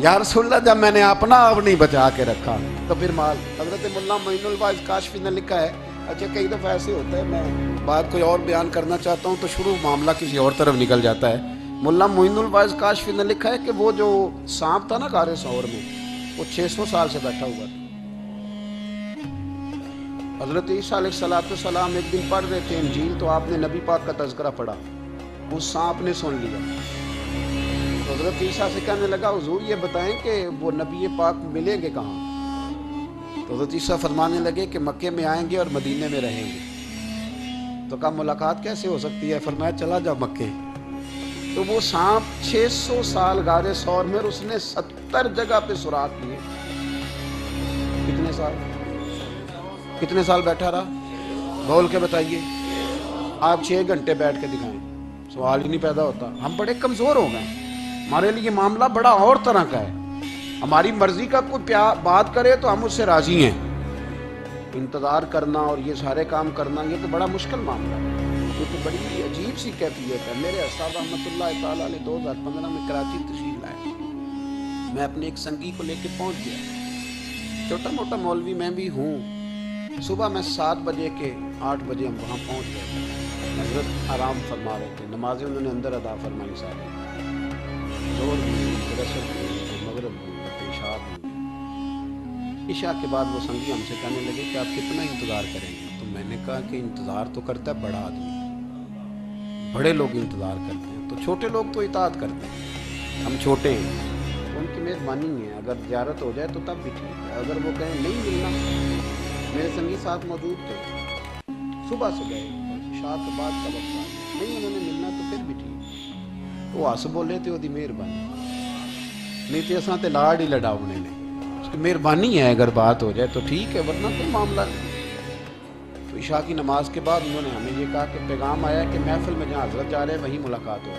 یا رسول اللہ جب میں نے اپنا آپ نہیں بچا کے رکھا تو پھر مال۔ حضرت مولانا معین الواعظ کاشفی نے لکھا ہے، اچھا کئی دفعہ ایسے ہوتا ہے میں بات کوئی اور بیان کرنا چاہتا ہوں تو شروع معاملہ کسی اور طرف نکل جاتا ہے۔ مولانا معین الواعظ کاشفی نے لکھا ہے کہ وہ جو سانپ تھا نا غار ثور میں، وہ 600 سال سے بیٹھا ہوا تھا۔ حضرت عیسیٰ علیہ السلام ایک دن پڑھ رہے تھے انجیل، تو آپ نے نبی پاک کا تذکرہ پڑھا، اس سانپ نے سن لیا۔ تو حضرت عیسیٰ سے کہنے لگا حضور یہ بتائیں کہ وہ نبی پاک ملیں گے کہاں؟ تو حضرت عیسیٰ فرمانے لگے کہ مکے میں آئیں گے اور مدینے میں رہیں گے۔ تو کہا ملاقات کیسے ہو سکتی ہے؟ فرمایا چلا جاؤ مکے۔ تو وہ سانپ 600 سال غار ثور میں، اور اس نے 70 جگہ پہ سوراخ کیے۔ کتنے سال بیٹھا رہا؟ بول کے بتائیے۔ آپ 6 گھنٹے بیٹھ کے دکھائیں، سوال ہی نہیں پیدا ہوتا۔ ہم بڑے کمزور ہو گئے، ہمارے لیے معاملہ بڑا اور طرح کا ہے۔ ہماری مرضی کا کوئی بات کرے تو ہم اس سے راضی ہیں۔ انتظار کرنا اور یہ سارے کام کرنا، یہ تو بڑا مشکل معاملہ ہے، یہ تو بڑی عجیب سی کیفیت ہے۔ میرے استاد رحمۃ اللہ تعالیٰ علیہ 2015 میں کراچی تشریف لائے، میں اپنے ایک سنگی کو لے کے پہنچ گیا۔ چھوٹا موٹا مولوی میں بھی ہوں۔ صبح میں 7 بجے کے 8 بجے ہم وہاں پہنچ گئے۔ حضرت آرام فرما رہے تھے، نمازیں انہوں نے اندر ادا فرمائی ساری، ظہر ہوئی، عصر ہوئی، مغرب ہوئی، عشاء ہوئی۔ عشاء کے بعد وہ سنگی ہم سے کہنے لگے کہ آپ کتنا انتظار کریں گے؟ تو میں نے کہا کہ انتظار تو کرتا ہے بڑا آدمی، بڑے لوگ انتظار کرتے ہیں، تو چھوٹے لوگ تو اطاعت کرتے ہیں، ہم چھوٹے ہیں، ان کی مہربانی ہے، اگر زیارت ہو جائے تو تب بھی ٹھیک ہے۔ اگر وہ کہیں نہیں ملنا، میرے سنگی ساتھ موجود تھے، صبح سے گئے، عشاء کے بعد کا وقت آ گیا، نہیں انہوں نے ملنا تو پھر بھی ٹھیک۔ وہ ہس بولے تھے وہ دی مہربانی، نہیں تو اساں تے لاڑ ہی لڑاؤنے نے، اس کی مہربانی ہے، اگر بات ہو جائے تو ٹھیک ہے، ورنہ کوئی معاملہ نہیں۔ تو عشاء کی نماز کے بعد انہوں نے ہمیں یہ کہا کہ پیغام آیا کہ محفل میں جہاں حضرت جا رہے ہیں وہیں ملاقات ہو۔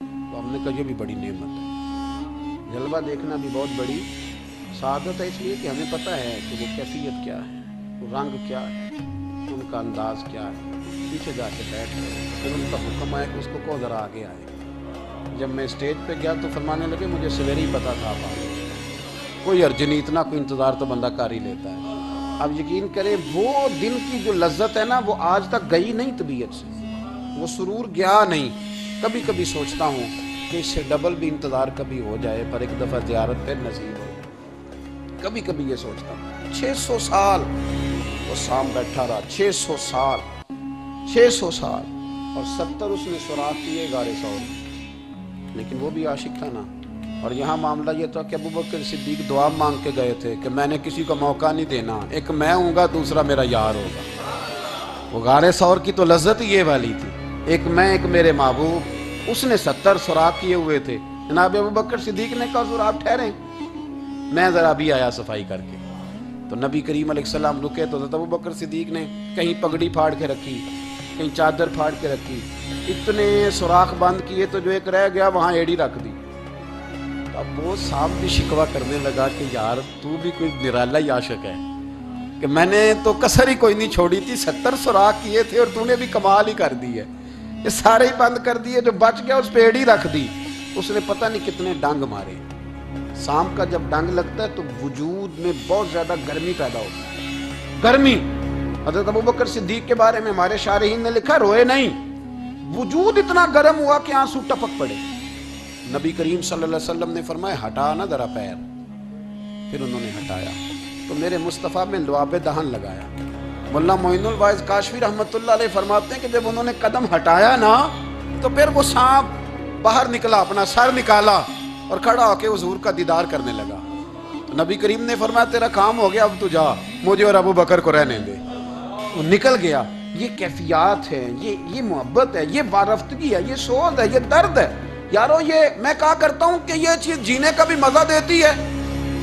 تو ہم نے کہا یہ بھی بڑی نعمت ہے، جلوہ دیکھنا بھی بہت بڑی سعادت ہے، اس لیے کہ ہمیں پتہ ہے کہ وہ کیفیت کیا ہے، وہ رنگ کیا ہے، ان کا انداز کیا ہے۔ پیچھے جا کے بیٹھ گئے، پھر ان کا حکم آیا کہ اس کو کہو ذرا آگے آئے۔ جب میں اسٹیج پہ گیا تو فرمانے لگے مجھے سویرے ہی پتا تھا آپ آ گئے، کوئی عرض نہیں، اتنا کوئی انتظار تو بندہ کر ہی لیتا ہے۔ اب یقین کریں وہ دن کی جو لذت ہے نا، وہ آج تک گئی نہیں طبیعت سے، وہ سرور گیا نہیں۔ کبھی کبھی سوچتا ہوں کہ اس سے ڈبل بھی انتظار کبھی ہو جائے، پر ایک دفعہ زیارت پھر نصیب ہو۔ کبھی کبھی یہ سوچتا ہوں 600 سال وہ سام بیٹھا رہا، 600 سال اور 70 اس نے سوراخ کیے غار ثور میں، لیکن وہ بھی عاشق تھا نا۔ اور یہاں معاملہ یہ تھا کہ ابو بکر صدیق دعا مانگ کے گئے تھے کہ میں نے کسی کو موقع نہیں دینا، ایک میں ہوں گا دوسرا میرا یار ہوگا۔ وہ غار ثور کی تو لذت یہ والی تھی، ایک میں ایک میرے محبوب۔ اس نے 70 سوراخ کیے ہوئے تھے۔ جناب ابو بکر صدیق نے کہا حضور آپ ٹھہریں، میں ذرا بھی آیا صفائی کر کے۔ تو نبی کریم علیہ السلام رکے تو حضرت ابو بکر صدیق نے کہیں پگڑی پھاڑ کے رکھی، کہیں چادر پھاڑ کے رکھی، اتنے سوراخ بند کیے تو جو ایک رہ گیا وہاں ایڑی رکھ دی۔ اب وہ سانپ بھی شکوہ کرنے لگا کہ یار تو بھی کوئی نرالا ہی عاشق ہے کہ میں نے تو کسر ہی کوئی نہیں چھوڑی تھی، 70 سوراخ کیے تھے اور تو نے بھی کمال ہی کر دی ہے، یہ سارے ہی بند کر دیے، جو بچ گیا اس پہ ایڑی رکھ دی۔ اس نے پتہ نہیں کتنے ڈنگ مارے۔ سانپ کا جب ڈنگ لگتا ہے تو وجود میں بہت زیادہ گرمی پیدا ہوتی ہے، گرمی۔ حضرت ابو بکر صدیق کے بارے میں ہمارے شارحین نے لکھا روئے نہیں، وجود اتنا گرم ہوا کہ آنسو ٹپک پڑے۔ نبی کریم صلی اللہ علیہ وسلم نے فرمایا ہٹا نا ذرا پیر، پھر انہوں نے ہٹایا تو میرے مصطفیٰ میں لعاب دہن لگایا۔ مولانا معین الواعظ کاشفی رحمۃ اللہ علیہ فرماتے ہیں کہ جب انہوں نے قدم ہٹایا نا تو پھر وہ سانپ باہر نکلا، اپنا سر نکالا اور کھڑا ہو کے حضور کا دیدار کرنے لگا۔ تو نبی کریم نے فرمایا تیرا کام ہو گیا، اب تو جا، مجھے اور ابو بکر کو رہنے دے۔ وہ نکل گیا۔ یہ کیفیات ہے، یہ محبت ہے، یہ وارفتگی ہے، یہ سوز ہے، یہ درد ہے۔ یارو یہ میں کہا کرتا ہوں کہ یہ چیز جینے کا بھی مزہ دیتی ہے،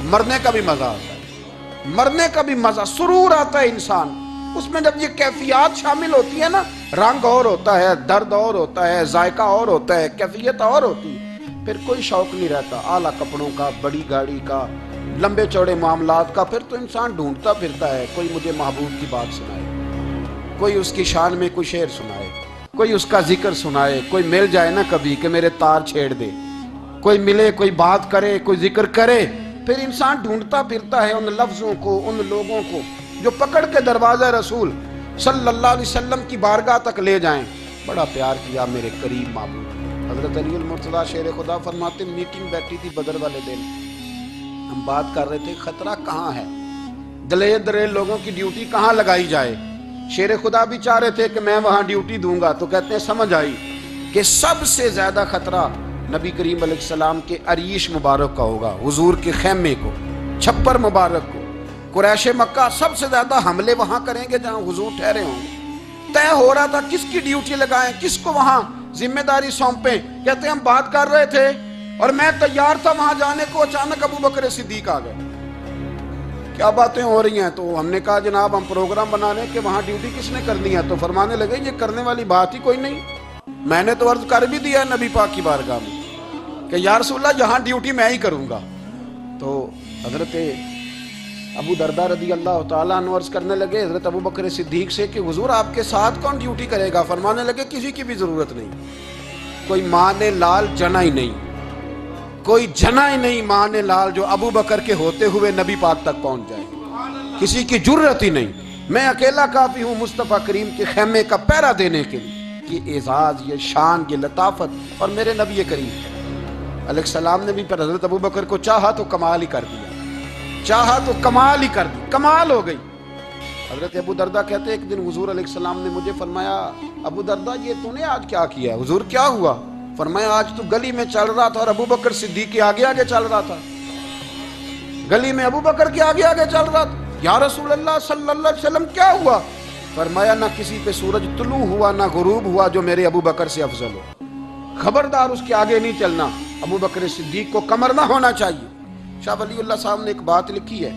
مرنے کا بھی مزہ آتا ہے، مرنے کا بھی مزہ، سرور آتا ہے انسان اس میں جب یہ کیفیات شامل ہوتی ہے نا۔ رنگ اور ہوتا ہے، درد اور ہوتا ہے، ذائقہ اور ہوتا ہے، کیفیت اور ہوتی ہے۔ پھر کوئی شوق نہیں رہتا اعلیٰ کپڑوں کا، بڑی گاڑی کا، لمبے چوڑے معاملات کا. پھر تو انسان ڈھونڈتا پھرتا ہے کوئی مجھے محبوب کی بات سنائے، کوئی اس کی شان میں کوئی شعر سنائے، کوئی اس کا ذکر سنائے، کوئی مل جائے نا کبھی کہ میرے تار چھیڑ دے، کوئی ملے، کوئی بات کرے، کوئی ذکر کرے. پھر انسان ڈھونڈتا پھرتا ہے ان لفظوں کو، ان لوگوں کو جو پکڑ کے دروازہ رسول صلی اللہ علیہ وسلم کی بارگاہ تک لے جائیں. بڑا پیار کیا میرے قریب محبوب. حضرت علی المرتضیٰ شیر خدا فرماتے میٹنگ بیٹھی تھی بدر والے دن، ہم بات کر رہے تھے خطرہ کہاں ہے، دلیر دلیر لوگوں کی ڈیوٹی کہاں لگائی جائے. شیر خدا بھی چاہ رہے تھے کہ میں وہاں ڈیوٹی دوں گا، تو کہتے ہیں سمجھ آئی کہ سب سے زیادہ خطرہ نبی کریم علیہ السلام کے عریش مبارک کا ہوگا، حضور کے خیمے کو، چھپر مبارک کو. قریش مکہ سب سے زیادہ حملے وہاں کریں گے جہاں حضور ٹھہرے ہوں گے. طے ہو رہا تھا کس کی ڈیوٹی لگائیں، کس کو وہاں ذمہ داری سونپیں. کہتے ہیں ہم بات کر رہے تھے اور میں تیار تھا وہاں جانے کو، اچانک ابو بکر صدیق آ گئے. کیا باتیں ہو رہی ہیں؟ تو ہم نے کہا جناب ہم پروگرام بنا رہے ہیں کہ وہاں ڈیوٹی کس نے کرنی ہے. تو فرمانے لگے یہ کرنے والی بات ہی کوئی نہیں، میں نے تو عرض کر بھی دیا نبی پاک کی بارگاہ میں کہ یا رسول اللہ یہاں ڈیوٹی میں ہی کروں گا. تو حضرت ابو دردہ رضی اللہ تعالیٰ عنہ عرض کرنے لگے حضرت ابو بکر صدیق سے کہ حضور آپ کے ساتھ کون ڈیوٹی کرے گا؟ فرمانے لگے کسی کی بھی ضرورت نہیں، کوئی ماں نے لال جنا ہی نہیں، کوئی جنا ہی نہیں ماں نے لال جو ابو بکر کے ہوتے ہوئے نبی پاک تک پہنچ جائے، کسی کی جرت ہی نہیں. میں اکیلا کافی ہوں مصطفیٰ کریم کے خیمے کا پہرا دینے کے لیے. یہ اعزاز، یہ شان، یہ لطافت. اور میرے نبی کریم علیہ السلام نے بھی پر حضرت ابو بکر کو چاہا تو کمال ہی کر دیا، چاہا تو کمال ہی کر دی، کمال ہو گئی. حضرت ابو دردہ کہتے ایک دن حضور علیہ السلام نے مجھے فرمایا ابو دردہ یہ تو نے آج کیا کیا؟ حضور کیا ہوا؟ فرمایا آج تو گلی میں چل رہا تھا اور ابو بکر صدیق کے آگے آگے چل رہا تھا، گلی میں ابو بکر کے آگے آگے چل رہا تھا. یا رسول اللہ صلی اللہ علیہ وسلم کیا ہوا؟ فرمایا نہ کسی پہ سورج طلوع ہوا نہ غروب ہوا جو میرے ابو بکر سے افضل ہو. خبردار اس کے آگے نہیں چلنا، ابو بکر صدیق کو کمر نہ ہونا چاہیے. شاہ ولی اللہ صاحب نے ایک بات لکھی ہے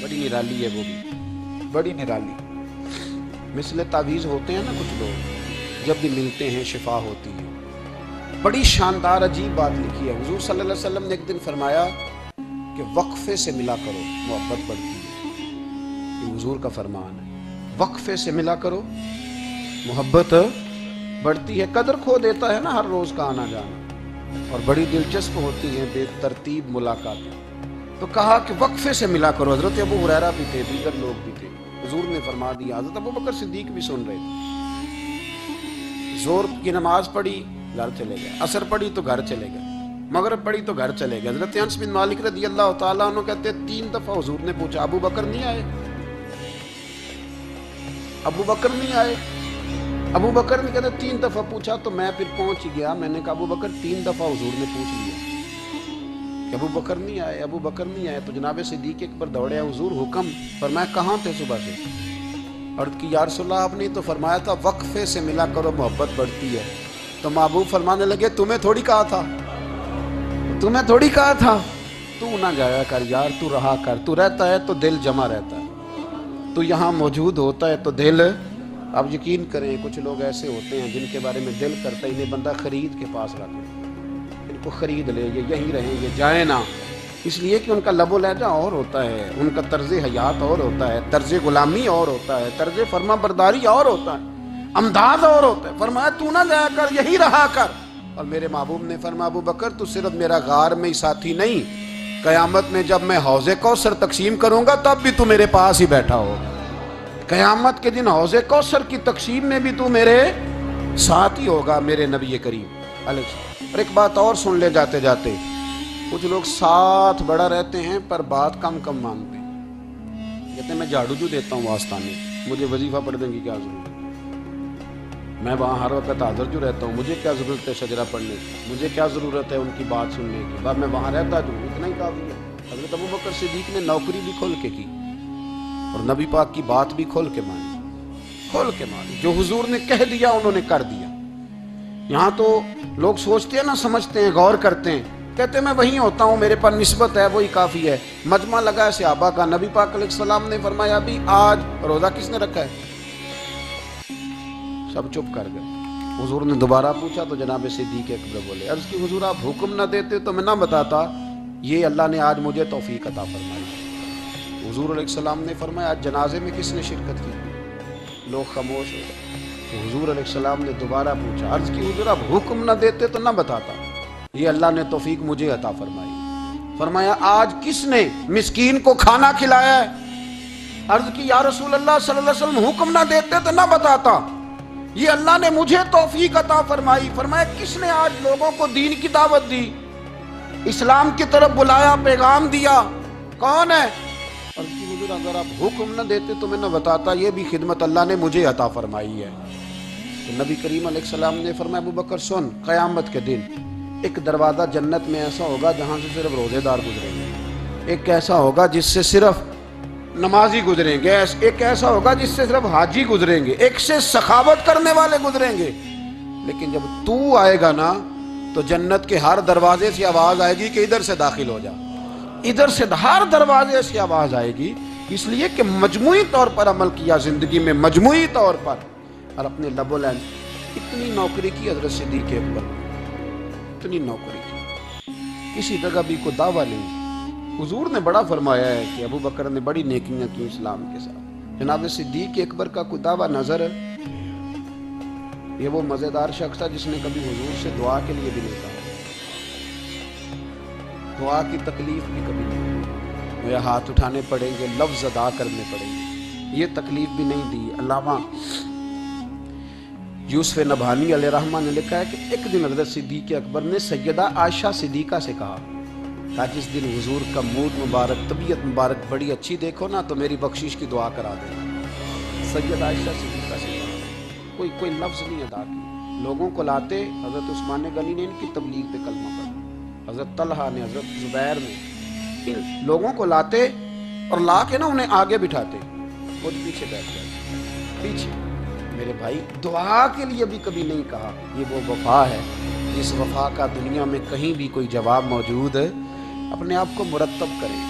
بڑی نرالی ہے، وہ بھی بڑی نرالی. مثل تعویذ ہوتے ہیں نا کچھ لوگ، جب بھی ملتے ہیں شفا ہوتی ہے. بڑی شاندار عجیب بات لکھی ہے. حضور صلی اللہ علیہ وسلم نے ایک دن فرمایا کہ وقفے سے ملا کرو محبت بڑھتی ہے. یہ حضور کا فرمان ہے، وقفے سے ملا کرو محبت بڑھتی ہے. قدر کھو دیتا ہے نا ہر روز کا آنا جانا، اور بڑی دلچسپ ہوتی ہیں بے ترتیب ملاقاتیں. تو کہا کہ وقفے سے ملا کرو. حضرت ابو ہریرہ بھی تھے، دیگر لوگ بھی تھے. حضور نے فرما دیا. حضرت ابو بکر صدیق بھی سن رہے تھے. زور کی نماز پڑھی گھر چلے گئے، عصر پڑھی تو گھر چلے گئے، مغرب پڑھی تو گھر چلے گئے. حضرت انس بن مالک رضی اللہ تعالیٰ عنہ کہتے 3 دفعہ حضور نے پوچھا ابو بکر نہیں آئے؟ ابو بکر نہیں آئے؟ ابو بکر نے کہتے 3 دفعہ پوچھا. تو میں پھر پہنچ گیا، میں نے کہا ابو بکر 3 دفعہ حضور نے پوچھ لیا کہ ابو بکر نہیں آئے، ابو بکر نہیں آئے. تو جناب صدیق اکبر دوڑے حضور حکم. فرمایا کہاں تھے صبح سے؟ عرض کی یا رسول اللہ آپ نے تو فرمایا تھا وقفے سے ملا کرو محبت بڑھتی ہے. تو محبوب فرمانے لگے تمہیں تھوڑی کہا تھا، تمہیں تھوڑی کہا تھا. تو نہ جایا کر یار، تو رہا کر. تو رہتا ہے تو دل جمع رہتا ہے، تو یہاں موجود ہوتا ہے تو دل. آپ یقین کریں کچھ لوگ ایسے ہوتے ہیں جن کے بارے میں دل کرتا ہے انہیں بندہ خرید کے پاس رکھ لے، ان کو خرید لے، یہ یہیں رہیں، یہ جائیں نہ. اس لیے کہ ان کا لب و لہجہ اور ہوتا ہے، ان کا طرز حیات اور ہوتا ہے، طرز غلامی اور ہوتا ہے، طرز فرما برداری اور ہوتا ہے، انداز اور ہوتا ہے. فرمایا تو نہ جایا کر، یہی رہا کر. اور میرے محبوب نے فرمایا ابو بکر تو صرف میرا غار میں ہی ساتھی نہیں، قیامت میں جب میں حوض کوثر تقسیم کروں گا تب بھی تو میرے پاس ہی بیٹھا ہو. قیامت کے دن حوض کوثر کی تقسیم میں بھی تو میرے ساتھ ہی ہوگا میرے نبی کریم علیہ السلام. اور ایک بات اور سن لے جاتے جاتے، کچھ لوگ ساتھ بڑا رہتے ہیں پر بات کم کم مانتے ہیں. کہتے ہیں میں جھاڑو جو دیتا ہوں آستانے، مجھے وظیفہ پڑھنے کی کیا ضرورت ہے؟ میں وہاں ہر وقت حاضر جو رہتا ہوں، مجھے کیا ضرورت ہے شجرہ پڑھنے کی؟ مجھے کیا ضرورت ہے ان کی بات سننے کی؟ بات میں وہاں رہتا جو اتنا ہی کافی ہے. حضرت ابو بکر صدیق نے نوکری بھی کھول کے کی اور نبی پاک کی بات بھی کھول کے مانی، کھول کے مانی. جو حضور نے کہہ دیا انہوں نے کر دیا. یہاں تو لوگ سوچتے ہیں نہ سمجھتے ہیں، غور کرتے ہیں، کہتے ہیں میں وہیں ہوتا ہوں، میرے پاس نسبت ہے، وہی کافی ہے. مجمع لگا ہے صحابہ کا، نبی پاک علیہ السلام نے فرمایا ابھی آج روزہ کس نے رکھا ہے؟ سب چپ کر گئے. حضور نے دوبارہ پوچھا تو جناب صدیق اکبر بولے، عرض کی حضور آپ حکم نہ دیتے تو میں نہ بتاتا، یہ اللہ نے آج مجھے توفیق عطا فرمائی۔ حضور علیہ السلام نے فرمایا آج جنازے میں کس نے شرکت کی؟ لوگ خاموش ہو گئے۔ تو حضور علیہ السلام نے دوبارہ پوچھا، عرض کی حضور آپ حکم نہ دیتے تو نہ بتاتا، یہ اللہ نے توفیق مجھے عطا فرمائی۔ فرمایا آج کس نے مسکین کو کھانا کھلایا ہے؟ عرض کی یا رسول اللہ صلی اللہ علیہ وسلم حکم نہ دیتے تو نہ بتاتا، یہ اللہ نے مجھے توفیق عطا فرمائی۔ فرمایا کس نے آج لوگوں کو دین کی دعوت دی، اسلام کی طرف بلایا، پیغام دیا، کون ہے؟ عرض کی حضور اگر آپ حکم نہ دیتے تو میں نہ بتاتا، یہ بھی خدمت اللہ نے مجھے عطا فرمائی ہے۔ تو نبی کریم علیہ السلام نے فرمایا ابو بکر سن، قیامت کے دن ایک دروازہ جنت میں ایسا ہوگا جہاں سے صرف روزے دار گزریں گے، ایک ایسا ہوگا جس سے صرف نمازی گزریں گے، ایک ایسا ہوگا جس سے صرف حاجی گزریں گے، ایک سے سخاوت کرنے والے گزریں گے۔ لیکن جب تو آئے گا نا تو جنت کے ہر دروازے سے آواز آئے گی کہ ادھر سے داخل ہو جا، ادھر سے ہر دروازے سے آواز آئے گی، اس لیے کہ مجموعی طور پر عمل کیا زندگی میں، مجموعی طور پر، اور اپنے لب و لہن اتنی نوکری کی حضرت صدیق اکبر، اتنی نوکری کی، کسی جگہ بھی کوئی دعویٰ نہیں۔ حضور نے بڑا فرمایا ہے کہ ابو بکر نے بڑی نیکیاں کی اسلام کے ساتھ، جناب صدیق اکبر کا کوئی دعویٰ نظر ہے؟ یہ وہ مزیدار شخص تھا جس نے کبھی حضور سے دعا کے لیے بھی نہیں کہا، دعا کی تکلیف بھی کبھی نہیں، مجھے ہاتھ اٹھانے پڑیں گے، لفظ ادا کرنے پڑیں گے، یہ تکلیف بھی نہیں دی۔ علامہ یوسف نبہانی علیہ رحمہ نے لکھا ہے کہ ایک دن حضرت صدیق اکبر نے سیدہ عائشہ صدیقہ سے کہا جس دن حضور کا موڈ مبارک، طبیعت مبارک بڑی اچھی دیکھو نا تو میری بخشش کی دعا کرا دینا۔ سیدہ عائشہ صدیقہ سے کہا، کوئی لفظ نہیں ادا کی۔ لوگوں کو لاتے، حضرت عثمان غنی نے ان کی تبلیغ پہ کلمہ پڑھا، حضرت طلحہ نے، حضرت زبیر نے، ان لوگوں کو لاتے اور لا کے نا انہیں آگے بٹھاتے، خود پیچھے بیٹھ جاتے، پیچھے۔ میرے بھائی دعا کے لیے بھی کبھی نہیں کہا، یہ وہ وفا ہے جس وفا کا دنیا میں کہیں بھی کوئی جواب موجود ہے۔ اپنے آپ کو مرتب کریں۔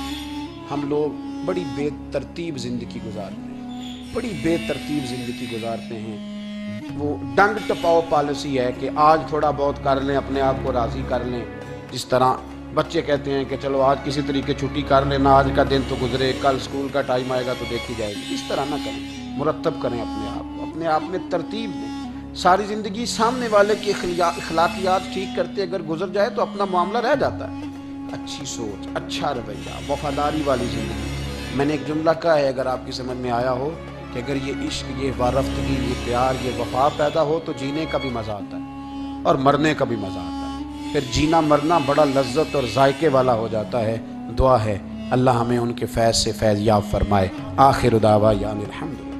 ہم لوگ بڑی بے ترتیب زندگی گزارتے ہیں، بڑی بے ترتیب زندگی گزارتے ہیں۔ وہ ڈنگ ٹپاؤ پالیسی ہے کہ آج تھوڑا بہت کر لیں، اپنے آپ کو راضی کر لیں، جس طرح بچے کہتے ہیں کہ چلو آج کسی طریقے چھٹی کر لینا، آج کا دن تو گزرے، کل اسکول کا ٹائم آئے گا تو دیکھی جائے گی۔ اس طرح نہ کریں، مرتب کریں اپنے آپ کو، اپنے آپ میں ترتیب دیں۔ ساری زندگی سامنے والے کی اخلاقیات ٹھیک کرتے اگر گزر جائے تو اپنا معاملہ رہ جاتا ہے۔ اچھی سوچ، اچھا رویہ، وفاداری والی زندگی۔ میں نے ایک جملہ کہا ہے، اگر آپ کی سمجھ میں آیا ہو کہ اگر یہ عشق، یہ وارفتگی، یہ پیار، یہ وفا پیدا ہو تو جینے کا بھی مزہ آتا ہے اور مرنے کا بھی مزہ آتا ہے۔ پھر جینا مرنا بڑا لذت اور ذائقے والا ہو جاتا ہے۔ دعا ہے اللہ ہمیں ان کے فیض سے فیض یاب فرمائے۔ آخر دعوانا الحمدللہ۔